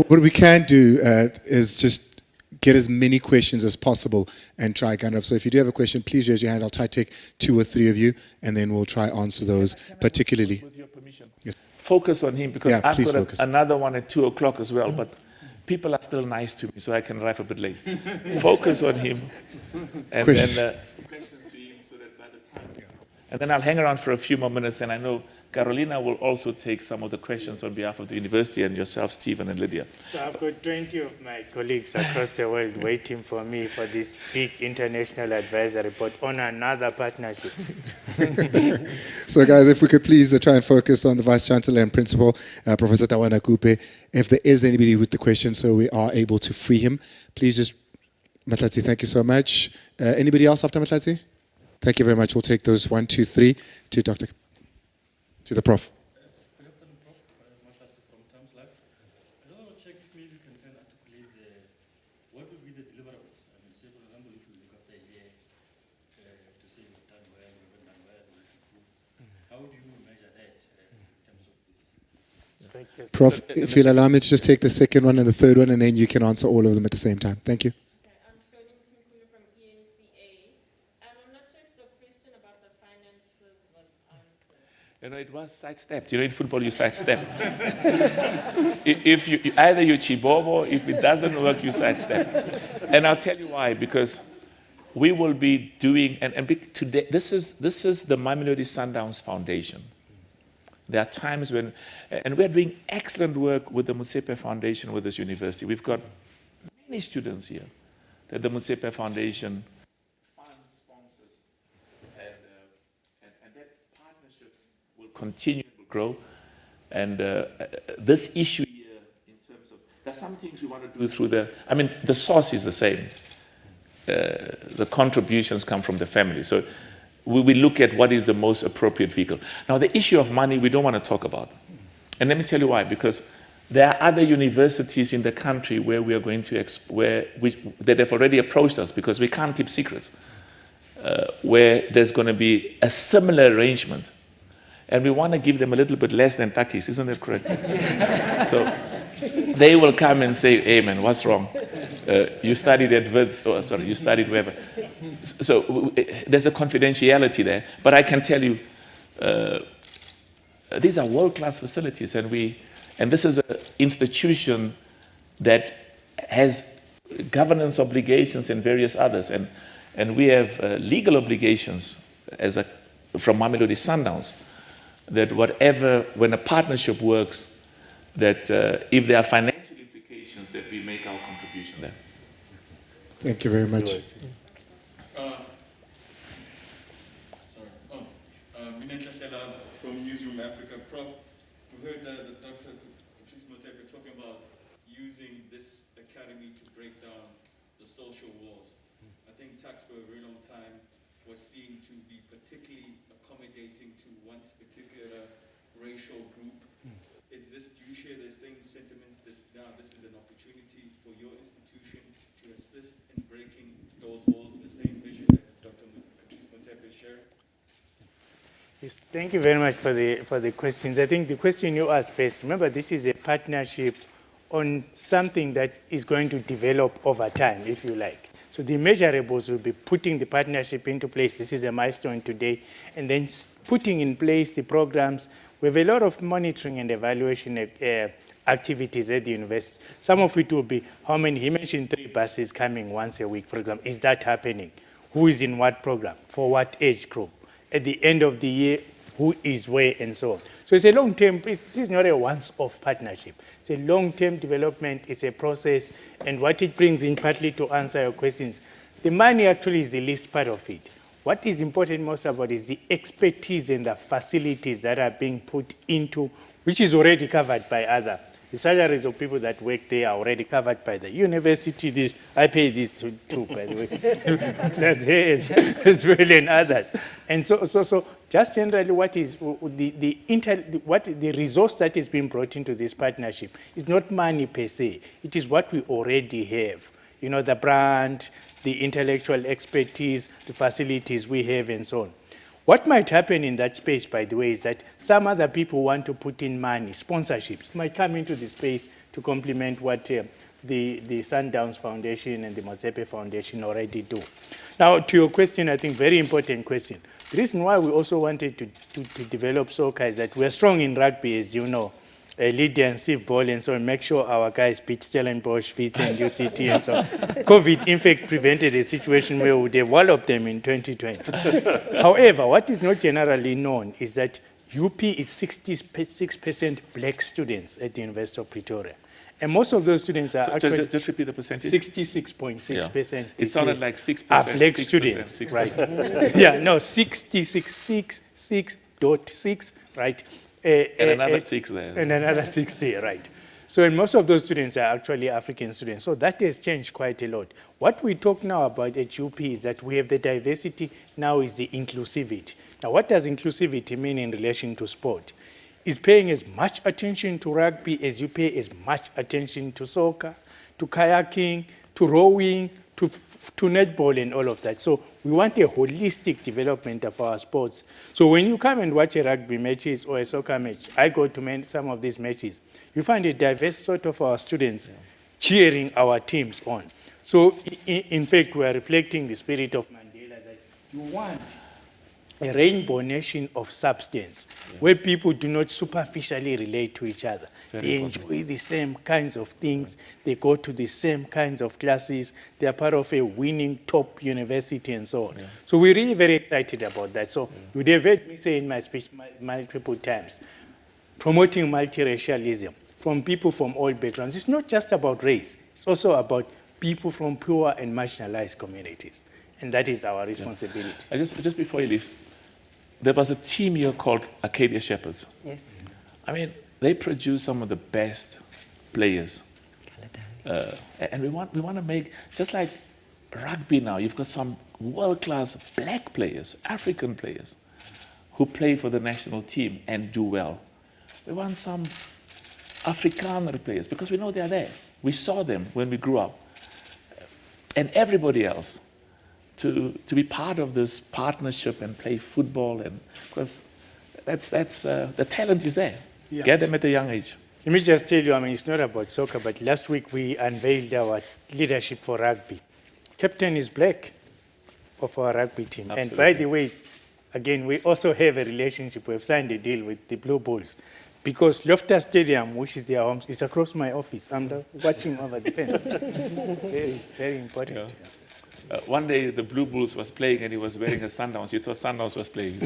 what we can do is just get as many questions as possible and try kind of. So if you do have a question, please raise your hand. I'll try to take 2 or 3 of you, and then we'll try answer those particularly. With your permission. Yes. Focus on him, because Yeah, I've please got focus. another one at 2 o'clock as well, but people are still nice to me, so I can arrive a bit late. Focus on him, and Question. then questions to him, so that by the time, and then I'll hang around for a few more minutes, and I know Carolina will also take some of the questions on behalf of the university, and yourself, Stephen and Lydia. So I've got 20 of my colleagues across the world waiting for me for this big international advisor report on another partnership. So guys, if we could please try and focus on the Vice Chancellor and Principal, Professor Tawana Kupe. If there is anybody with the question, so we are able to free him, please just, Matlatsi, thank you so much. Anybody else after Matlatsi? Thank you very much. We'll take those 1, 2, 3 to Dr. To the Prof. Good afternoon, Prof. Matlatsi from Times Live. I just want to check if maybe you can articulate what would be the deliverables. I mean, say, for example, if we look after a year to say we've done well, we haven't done well, we should improve. How do you measure that in terms of this? Prof, if you'll allow me to just take the second one and the third one, and then you can answer all of them at the same time. Thank you. I'm Shoni Mthimkhulu from ENCA. And I'm not sure if the question about the finances was answered. You know, it was sidestepped. You know, in football, you sidestep. If you either you chibobo, if it doesn't work, you sidestep. And I'll tell you why. Because we will be doing, today, this is the Mamelodi Sundowns Foundation. There are times when, and we're doing excellent work with the Motsepe Foundation with this university. We've got many students here that the Motsepe Foundation funds, sponsors, and that partnership will continue to grow. And this issue here, in terms of, there's some things we want to do through the source is the same. The contributions come from the family. So we look at what is the most appropriate vehicle. Now, the issue of money, we don't want to talk about. And let me tell you why. Because there are other universities in the country where we are going to, that have already approached us, because we can't keep secrets, where there's going to be a similar arrangement. And we want to give them a little bit less than Takis, isn't that correct? So they will come and say, hey man, what's wrong? You studied at Wits, you studied wherever. So there's a confidentiality there. But I can tell you, these are world-class facilities, and this is an institution that has governance obligations and various others. And we have legal obligations from Mamelodi Sundowns, that when a partnership works, that if there are financial implications, that we make our contribution there. Thank you very much. Mineta Shela from Newsroom Africa. Prof, we heard that Dr. Patrice Motsepe talking about using this academy to break down the social walls. I think tax for a very long time was seen to be particularly accommodating to one particular racial group. Do you share the same sentiments that now this is an opportunity for your institution to assist in breaking those walls, the same vision that Dr. Patrice Motsepe shared? Yes, thank you very much for the questions. I think the question you asked first, remember this is a partnership on something that is going to develop over time, if you like. So the measurables will be putting the partnership into place. This is a milestone today. And then putting in place the programs. We have a lot of monitoring and evaluation activities at the university. Some of it will be how many, he mentioned 3 buses coming once a week, for example. Is that happening? Who is in what program? For what age group? At the end of the year, who is where, and so on. So it's a long-term, this is not a once-off partnership. It's a long-term development, it's a process, and what it brings in, partly to answer your questions, the money actually is the least part of it. What is important most about is the expertise and the facilities that are being put into, which is already covered by other. The salaries of people that work there are already covered by the university. I pay this too, by the way. That's his as well, and others. And so just generally, what is the resource that is being brought into this partnership is not money per se. It is what we already have. You know, the brand, the intellectual expertise, the facilities we have, and so on. What might happen in that space, by the way, is that some other people want to put in money, sponsorships, might come into the space to complement what the Sundowns Foundation and the Motsepe Foundation already do. Now, to your question, I think very important question. The reason why we also wanted to develop soccer is that we're strong in rugby, as you know. Lydia and Steve Ball, and so on, make sure our guys beat Stellenbosch, Wits and UCT, and so on. COVID, in fact, prevented a situation where we would have walloped them in 2020. However, what is not generally known is that UP is 66% black students at the University of Pretoria. And most of those students are actually... Just repeat the percentage. 66.6%. Yeah. It sounded like 6%. Are black 6%, students, 6%. right? Yeah, no, 66.6, right? And another 6 there. And another 6 there, right. So and most of those students are actually African students. So that has changed quite a lot. What we talk now about at UP is that we have the diversity, now is the inclusivity. Now, what does inclusivity mean in relation to sport? Is paying as much attention to rugby as you pay as much attention to soccer, to kayaking, to rowing, to netball and all of that. So we want a holistic development of our sports. So when you come and watch a rugby matches or a soccer match, I go to some of these matches, you find a diverse sort of our students cheering our teams on. So in fact, we are reflecting the spirit of Mandela that you want a rainbow nation of substance, where people do not superficially relate to each other. They enjoy the same kinds of things, they go to the same kinds of classes, they are part of a winning top university and so on. So we're really very excited about that. So you would have heard me say in my speech multiple times, promoting multiracialism from people from all backgrounds. It's not just about race, it's also about people from poor and marginalized communities. And that is our responsibility. Just before you leave, there was a team here called Acadia Shepherds. Yes. I mean, they produce some of the best players. And we want to make, just like rugby now, you've got some world-class black players, African players, who play for the national team and do well. We want some Afrikaner players, because we know they're there. We saw them when we grew up. And everybody else. To be part of this partnership and play football, and because that's the talent is there. Yes. Get them at a young age. Let me just tell you, I mean, it's not about soccer, but last week we unveiled our leadership for rugby. Captain is black of our rugby team. Absolutely. And by the way, again, we also have a relationship. We've signed a deal with the Blue Bulls because Loftus Stadium, which is their home, is across my office. I'm watching over the fence. Very, very important. Yeah. One day the Blue Bulls was playing and he was wearing a Sundowns. You thought Sundowns was playing.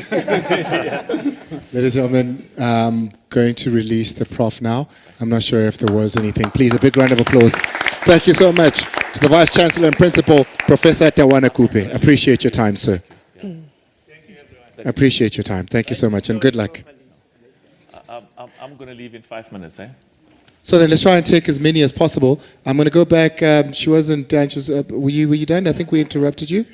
Ladies and gentlemen, I'm going to release the prof now. I'm not sure if there was anything. Please, a big round of applause. Thank you so much to the Vice Chancellor and Principal, Professor Tawana Kupe. Appreciate your time, sir. Thank you, everyone. Appreciate your time. Thank you so much, and good luck. I'm going to leave in 5 minutes, eh? So then let's try and take as many as possible. I'm going to go back. She wasn't done. Were you done? I think we interrupted you.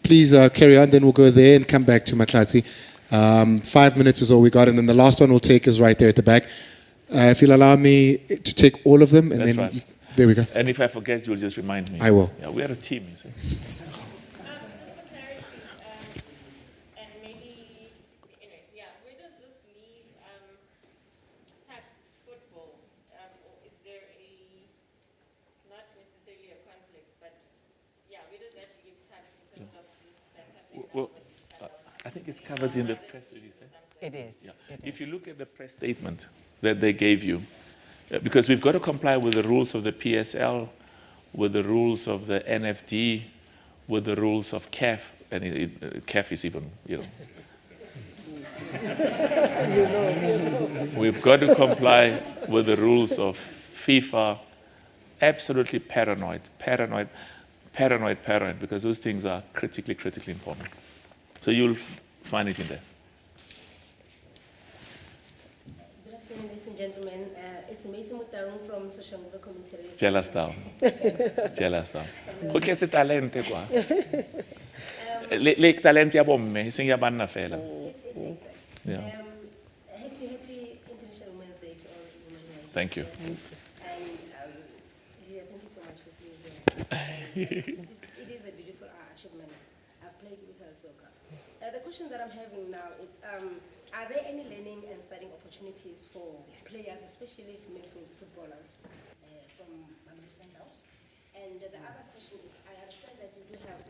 Please carry on. Then we'll go there and come back to Maklatsi. 5 minutes is all we got. And then the last one we'll take is right there at the back. If you'll allow me to take all of them. And That's then right. There we go. And if I forget, you'll just remind me. I will. Yeah, we are a team, you see. And maybe, where does this leave tax football? Or is there not necessarily a conflict, but where does that leave tax in terms of this that's happening now? Well, I think it's covered in the press release. Eh? It is. Yeah. It If is. you look at the press statement that they gave you, because we've got to comply with the rules of the PSL, with the rules of the NFD, with the rules of CAF, and CAF is even, We've got to comply with the rules of FIFA. Absolutely paranoid, because those things are critically important. So you'll find it in there. Good afternoon, ladies and gentlemen. It's Mason Mutaung from Social Movement Community. Jealous down. Go tletse talente kwa. Le talent ya bomme, sing ya banna fela. Yeah. Happy International Women's Day to all women. Thank you. And thank you so much for seeing me here. It is a beautiful achievement. I've played with her soccer. The question that I'm having now is, are there any learning and studying opportunities for players, especially female footballers, from from Mamelodi Sundowns. And the other question is, I understand that you do have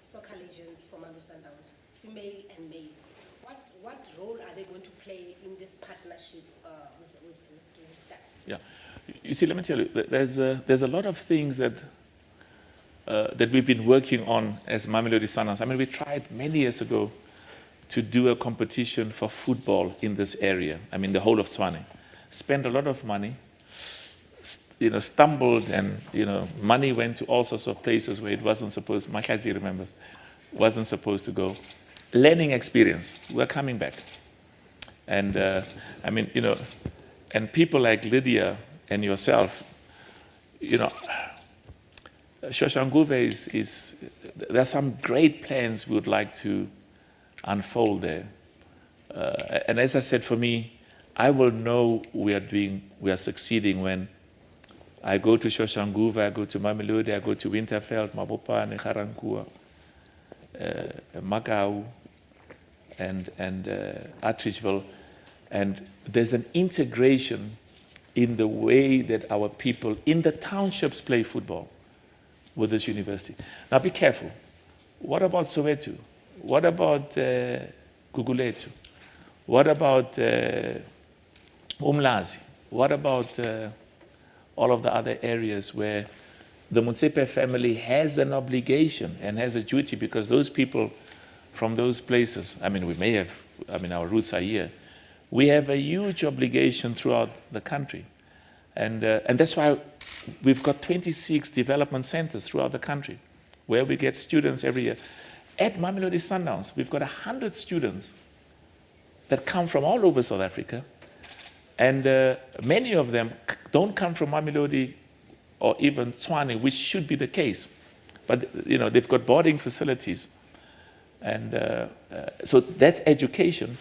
soccer legends for Mamelodi Sundowns, female and male. What role are they going to play in this partnership with Tuks? Yeah, you see, let me tell you, there's a lot of things that we've been working on as Mamelodi Sundowns. I mean, we tried many years ago to do a competition for football in this area. I mean, the whole of Tshwane. Spent a lot of money, stumbled, and money went to all sorts of places where it wasn't supposed. Makazi remembers, wasn't supposed to go. Learning experience. We're coming back, and I mean, and people like Lydia and yourself, Shoshanguve is there are some great plans we would like to unfold there. And as I said, for me, I will know we are succeeding when I go to Shoshanguve, I go to Mamelodi, I go to Winterveld, Mabopane, Ga-Rankuwa, Makau, and Atteridgeville, and there's an integration in the way that our people in the townships play football with this university. Now be careful. What about Soweto? What about Gugulethu? What about Umlazi? What about all of the other areas where the Motsepe family has an obligation and has a duty, because those people from those places, I mean, our roots are here. We have a huge obligation throughout the country. And that's why we've got 26 development centers throughout the country where we get students every year. At Mamelodi Sundowns, we've got 100 students that come from all over South Africa. And many of them don't come from Mamelodi or even Tshwane, which should be the case. But they've got boarding facilities. And so that's education.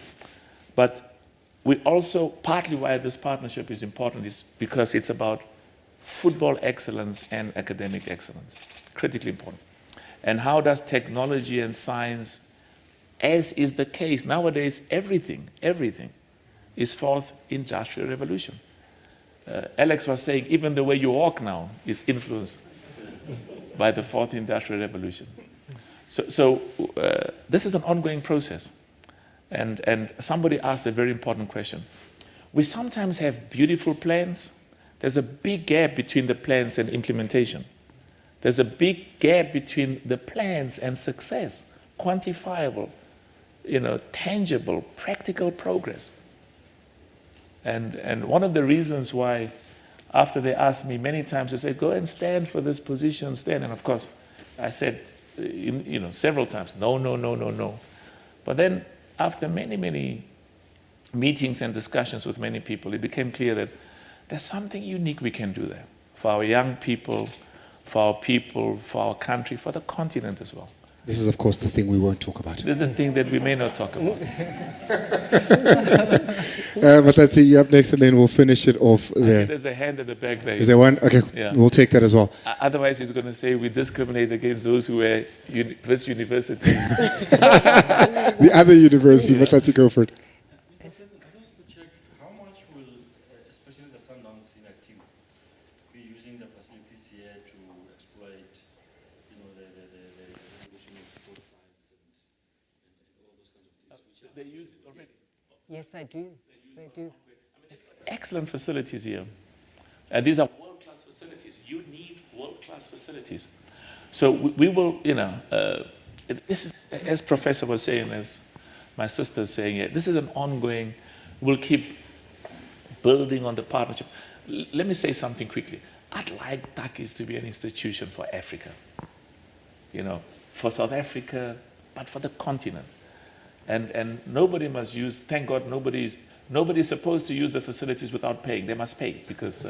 But we also, partly why this partnership is important is because it's about football excellence and academic excellence, critically important. And how does technology and science, as is the case nowadays, everything is fourth industrial revolution. Alex was saying even the way you walk now is influenced by the fourth industrial revolution. So this is an ongoing process. And somebody asked a very important question. We sometimes have beautiful plans. There's a big gap between the plans and implementation. There's a big gap between the plans and success, quantifiable, tangible, practical progress. And one of the reasons why, after they asked me many times, they said, go and stand for this position, stand. And of course, I said, several times, no. But then, after many meetings and discussions with many people, it became clear that there's something unique we can do there for our young people, for our country, for the continent as well. This is, of course, the thing we won't talk about. This is the thing that we may not talk about. But let's see you up next, and then we'll finish it off there. There's a hand at the back there. Is there one? Okay, yeah. We'll take that as well. Otherwise, he's going to say we discriminate against those who are this university. The other university, but let's go for it. They use it already. Yes, they do. They do. Excellent facilities here. And these are world-class facilities. You need world-class facilities. So we will, this is, as Professor was saying, as my sister is saying, this is an ongoing, we'll keep building on the partnership. Let me say something quickly. I'd like Takis to be an institution for Africa. For South Africa, but for the continent. And nobody must use, thank God nobody's supposed to use the facilities without paying. They must pay because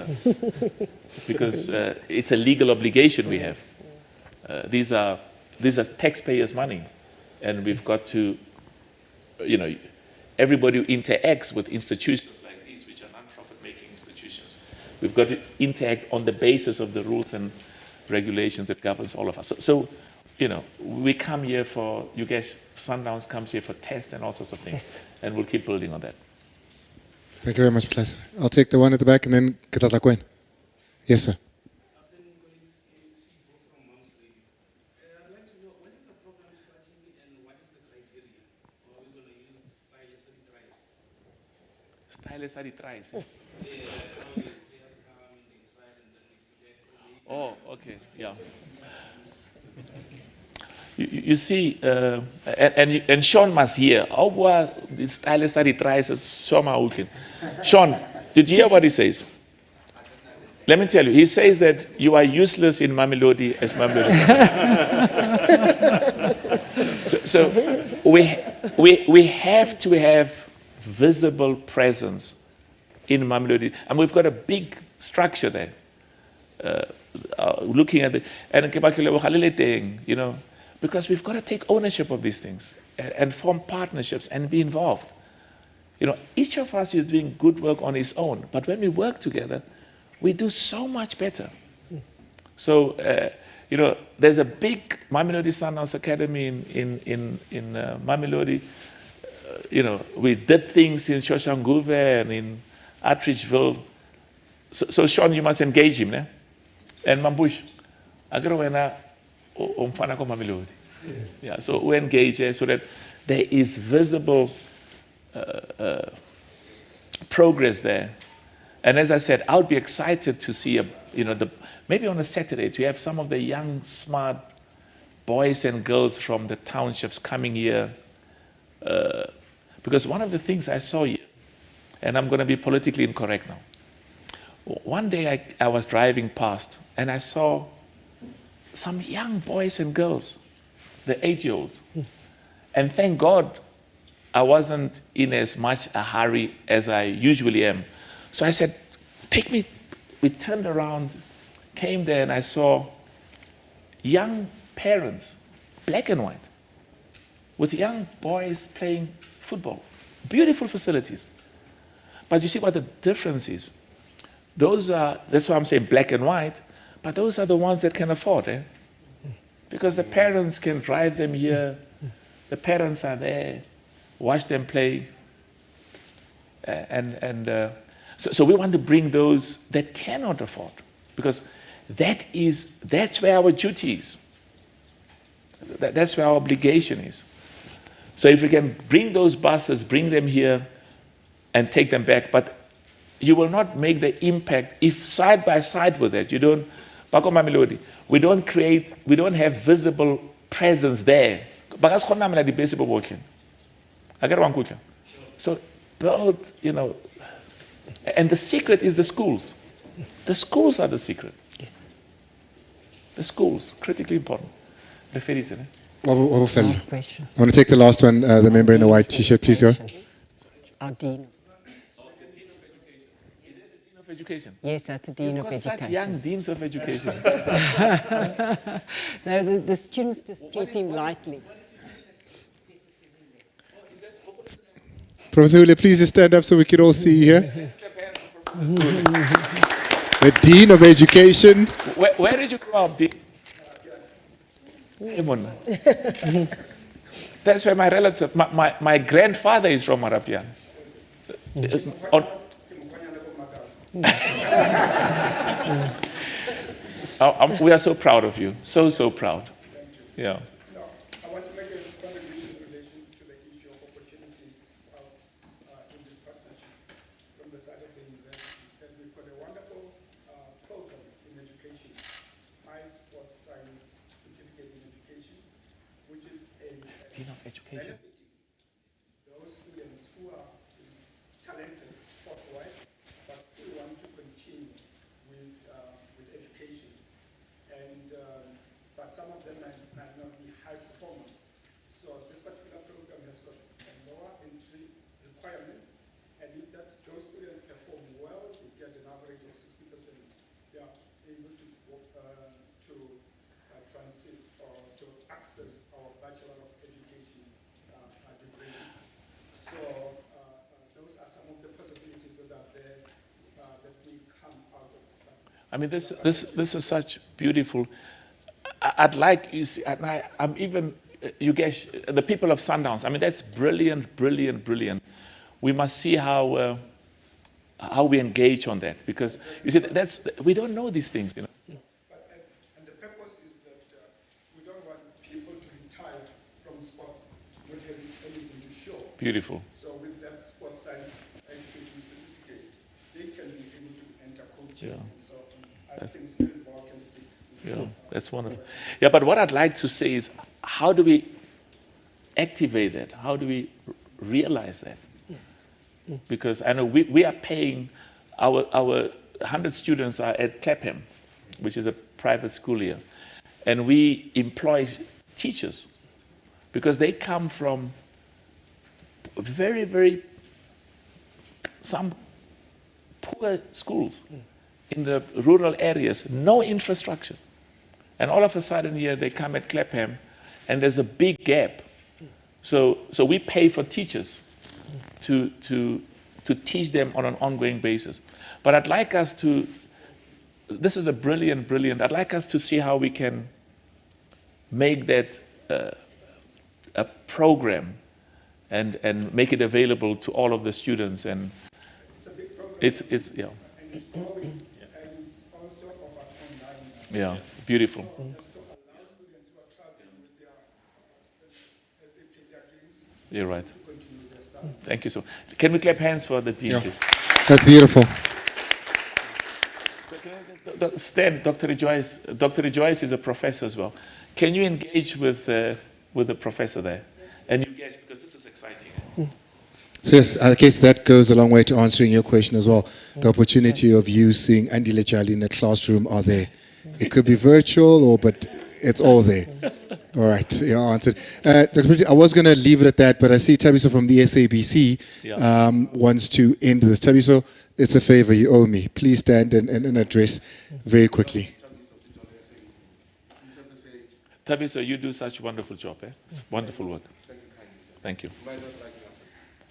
it's a legal obligation we have. These are taxpayers' money. And we've got to, everybody who interacts with institutions like these, which are non-profit-making institutions, we've got to interact on the basis of the rules and regulations that governs all of us. So we come here for, you guys, Sundowns comes here for tests and all sorts of things. Yes. And we'll keep building on that. Thank you very much, Professor. I'll take the one at the back and then Katatakwen. Yes, sir. Style sa di-tries. Oh, okay, yeah. You see, and Sean must hear. How was the stylist that he tries? Sean, did you hear what he says? Let me tell you, he says that you are useless in Mamelodi as Mamelodi. So we have to have visible presence in Mamelodi, and we've got a big structure there. Looking at the, you know, because we've got to take ownership of these things and form partnerships and be involved. You know, each of us is doing good work on his own, but when we work together, we do so much better. So, you know, there's a big Mamelodi Sundowns Academy in Mamelodi. You know, we did things in Soshanguve and in Atteridgeville. So Sean, you must engage him, né? And Mambush, agrawena umfana ko Mamelodi. Yeah, so we engage so that there is visible progress there. And as I said, I would be excited to see maybe on a Saturday to have some of the young, smart boys and girls from the townships coming here. Because one of the things I saw here, and I'm going to be politically incorrect now. One day I was driving past and I saw some young boys and girls, the 8-year-olds. And thank God I wasn't in as much a hurry as I usually am. So I said, take me. We turned around, came there, and I saw young parents, black and white, with young boys playing football. Beautiful facilities. But you see what the difference is? That's why I'm saying black and white, but those are the ones that can afford it. Because the parents can drive them here, the parents are there, watch them play. So we want to bring those that cannot afford, because that's where our duty is. That's where our obligation is. So if we can bring those buses, bring them here, and take them back, but you will not make the impact if side by side with that, Bako Mamelodi, we don't have visible presence there. So build, and the secret is the schools. The schools are the secret. Yes. The schools, critically important. Last question. I want to take the last one, the member in the white t-shirt, please go. Our Dean. Of education. Yes, that's the Dean of Education. Such young deans of education. No, the students just treat him lightly. Professor Hule, please just stand up so we can all see you here. The Dean of Education. Where did you grow up, Dean? That's where my relative, my grandfather is from Marapian. We are so proud of you. So proud. Yeah. I want to make a contribution in relation to the issue of opportunities in this partnership from the side of the university. And we've got a wonderful program in education, High Sports Science Certificate in Education, which is a Dean of Education. those students who are talented sport-wise, but still want to continue with education. And but some of them might not be high performers. So this particular program has got a lower entry requirement, and if those students perform well, they get an average of 60%. They are able to transit or to access our Bachelor of Education degree. So those are some of the possibilities that are there that will come out of this program. I mean, this is such beautiful. I'd like you see, and I'm even Yugesh, the people of Sundowns. I mean, that's brilliant, brilliant, brilliant. We must see how we engage on that, because you see, we don't know these things, And the purpose is that we don't want people to retire from sports not having anything to show. Beautiful. So with that sports science education system, Yeah. So I think still more can stick. Yeah, that's wonderful. Yeah, but what I'd like to say is, how do we activate that? How do we realize that? Because I know we are paying, our 100 students are at Clapham, which is a private school here, and we employ teachers because they come from very, very, some poor schools in the rural areas, no infrastructure. And all of a sudden here they come at Clapham and there's a big gap. So we pay for teachers to teach them on an ongoing basis. But I'd like us to, this is a brilliant, I'd like us to see how we can make that a program and make it available to all of the students. And It's a big program. it's yeah. And it's growing. And it's also offered online. Yeah, beautiful. Just to allow students who are traveling with their, as they play their games, You're right. to continue their studies. Thank you so much. Can we clap hands for the dean, Yeah. please? That's beautiful. Stan, Dr. Rejoice. Dr. Rejoice is a professor as well. Can you engage with the professor there? And you guys, because this is exciting. So yes, I guess that goes a long way to answering your question as well. The opportunity of you seeing Andile Jali in the classroom are there. It could be virtual, but it's all there. All right, you answered. Dr. Pretty, I was going to leave it at that, but I see Tabiso from the SABC wants to end this. Tabiso, it's a favor you owe me. Please stand and address very quickly. Tabiso, you do such a wonderful job. It's wonderful work. Thank you.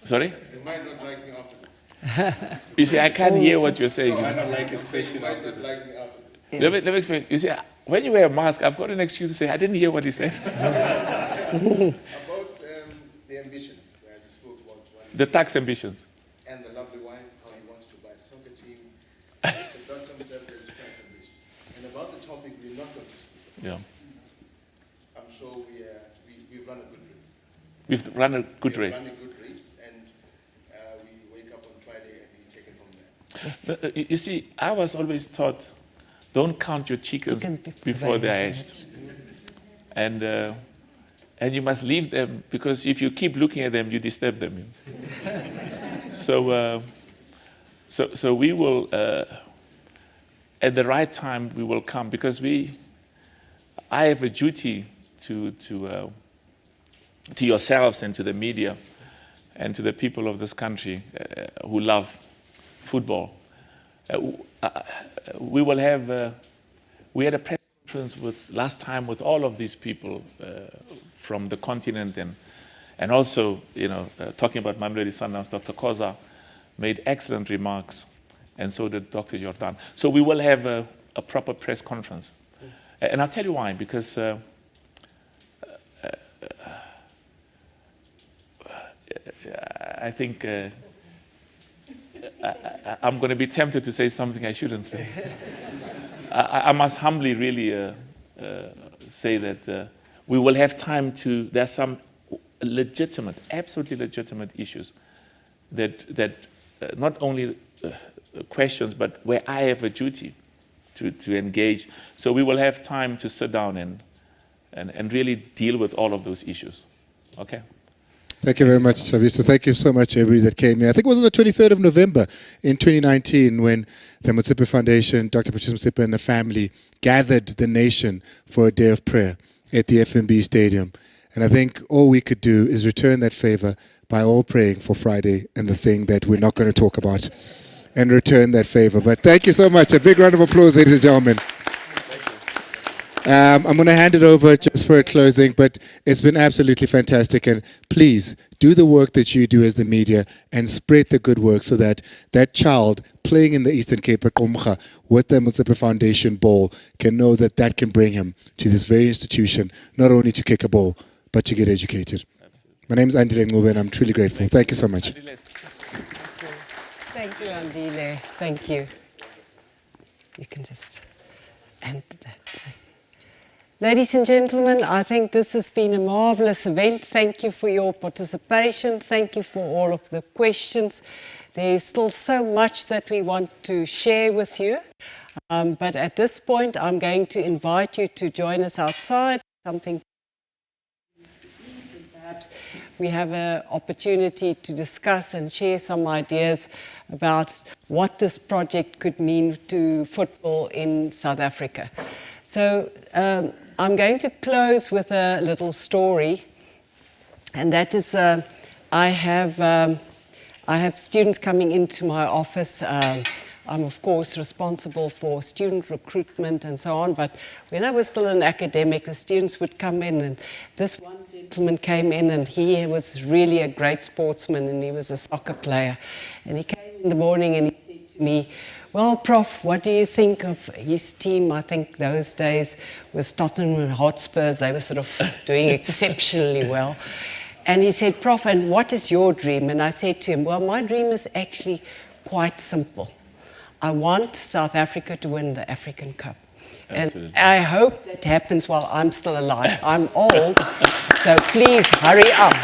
Sorry? You might not like me after this. You see, I can't hear what you're saying. You might not like his question after this. Like me after this. Let me explain. You see, when you wear a mask, I've got an excuse to say, I didn't hear what he said. About the ambitions, you spoke about one. The tax ambitions. And the lovely wife, how he wants to buy a soccer team. The Dr. Mutsape is quite ambitious. And about the topic we're not going to speak. Yeah. I'm sure we've run a good race. We've run a good race. We've run a good race, and we wake up on Friday and we take it from there. You see, I was always taught, don't count your chickens before they're hatched. And you must leave them, because if you keep looking at them, you disturb them. So we will, at the right time, we will come, because I have a duty to yourselves and to the media and to the people of this country who love football. We will have, we had a press conference last time with all of these people from the continent, and also, talking about Mamelodi Sundowns, Dr. Koza made excellent remarks, and so did Dr. Jordan. So we will have a proper press conference. And I'll tell you why, because I think I'm going to be tempted to say something I shouldn't say. I must humbly really say that we will have time there are some legitimate, absolutely legitimate issues that not only questions, but where I have a duty to engage. So we will have time to sit down and really deal with all of those issues. Okay? Thank you very much, Tabiso. Thank you so much, everybody that came here. I think it was on the 23rd of November in 2019 when the Motsepe Foundation, Dr. Patrice Motsepe and the family gathered the nation for a day of prayer at the FNB Stadium. And I think all we could do is return that favor by all praying for Friday and the thing that we're not going to talk about, and return that favor. But thank you so much. A big round of applause, ladies and gentlemen. I'm going to hand it over just for a closing, but it's been absolutely fantastic. And please do the work that you do as the media and spread the good work so that that child playing in the Eastern Cape at Umcha with the Motsepe Foundation ball can know that that can bring him to this very institution, not only to kick a ball, but to get educated. Absolutely. My name is Andile Ngube, and I'm truly grateful. Thank you so much. Thank you, Andile. Thank you. You can just end that. Ladies and gentlemen, I think this has been a marvelous event. Thank you for your participation. Thank you for all of the questions. There's still so much that we want to share with you. But at this point, I'm going to invite you to join us outside. Something perhaps we have an opportunity to discuss and share some ideas about what this project could mean to football in South Africa. So I'm going to close with a little story, and that is I have students coming into my office. I'm, of course, responsible for student recruitment and so on, but when I was still an academic, the students would come in, and this one gentleman came in, and he was really a great sportsman, and he was a soccer player. And he came in the morning and he said to me, "Well, Prof, what do you think of his team?" I think those days was Tottenham Hotspurs. They were sort of doing exceptionally well. And he said, "Prof, and what is your dream?" And I said to him, "Well, my dream is actually quite simple. I want South Africa to win the African Cup." Absolutely. And I hope that happens while I'm still alive. I'm old, so please hurry up,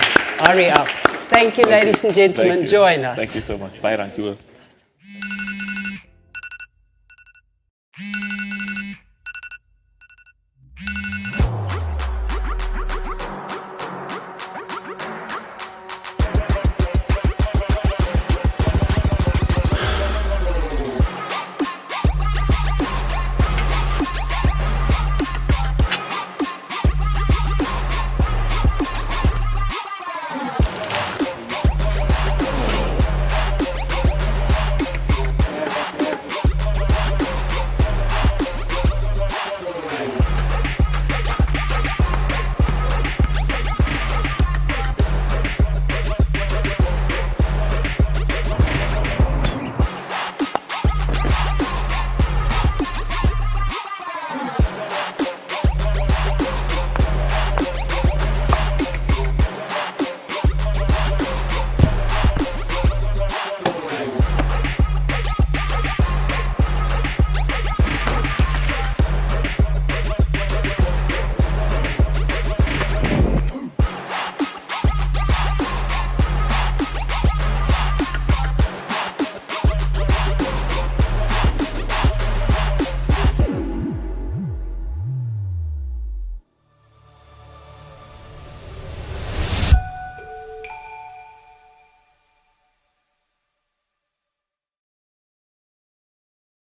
hurry up. Thank you, ladies and gentlemen. Join us. Thank you so much. Bye, Rankiwa.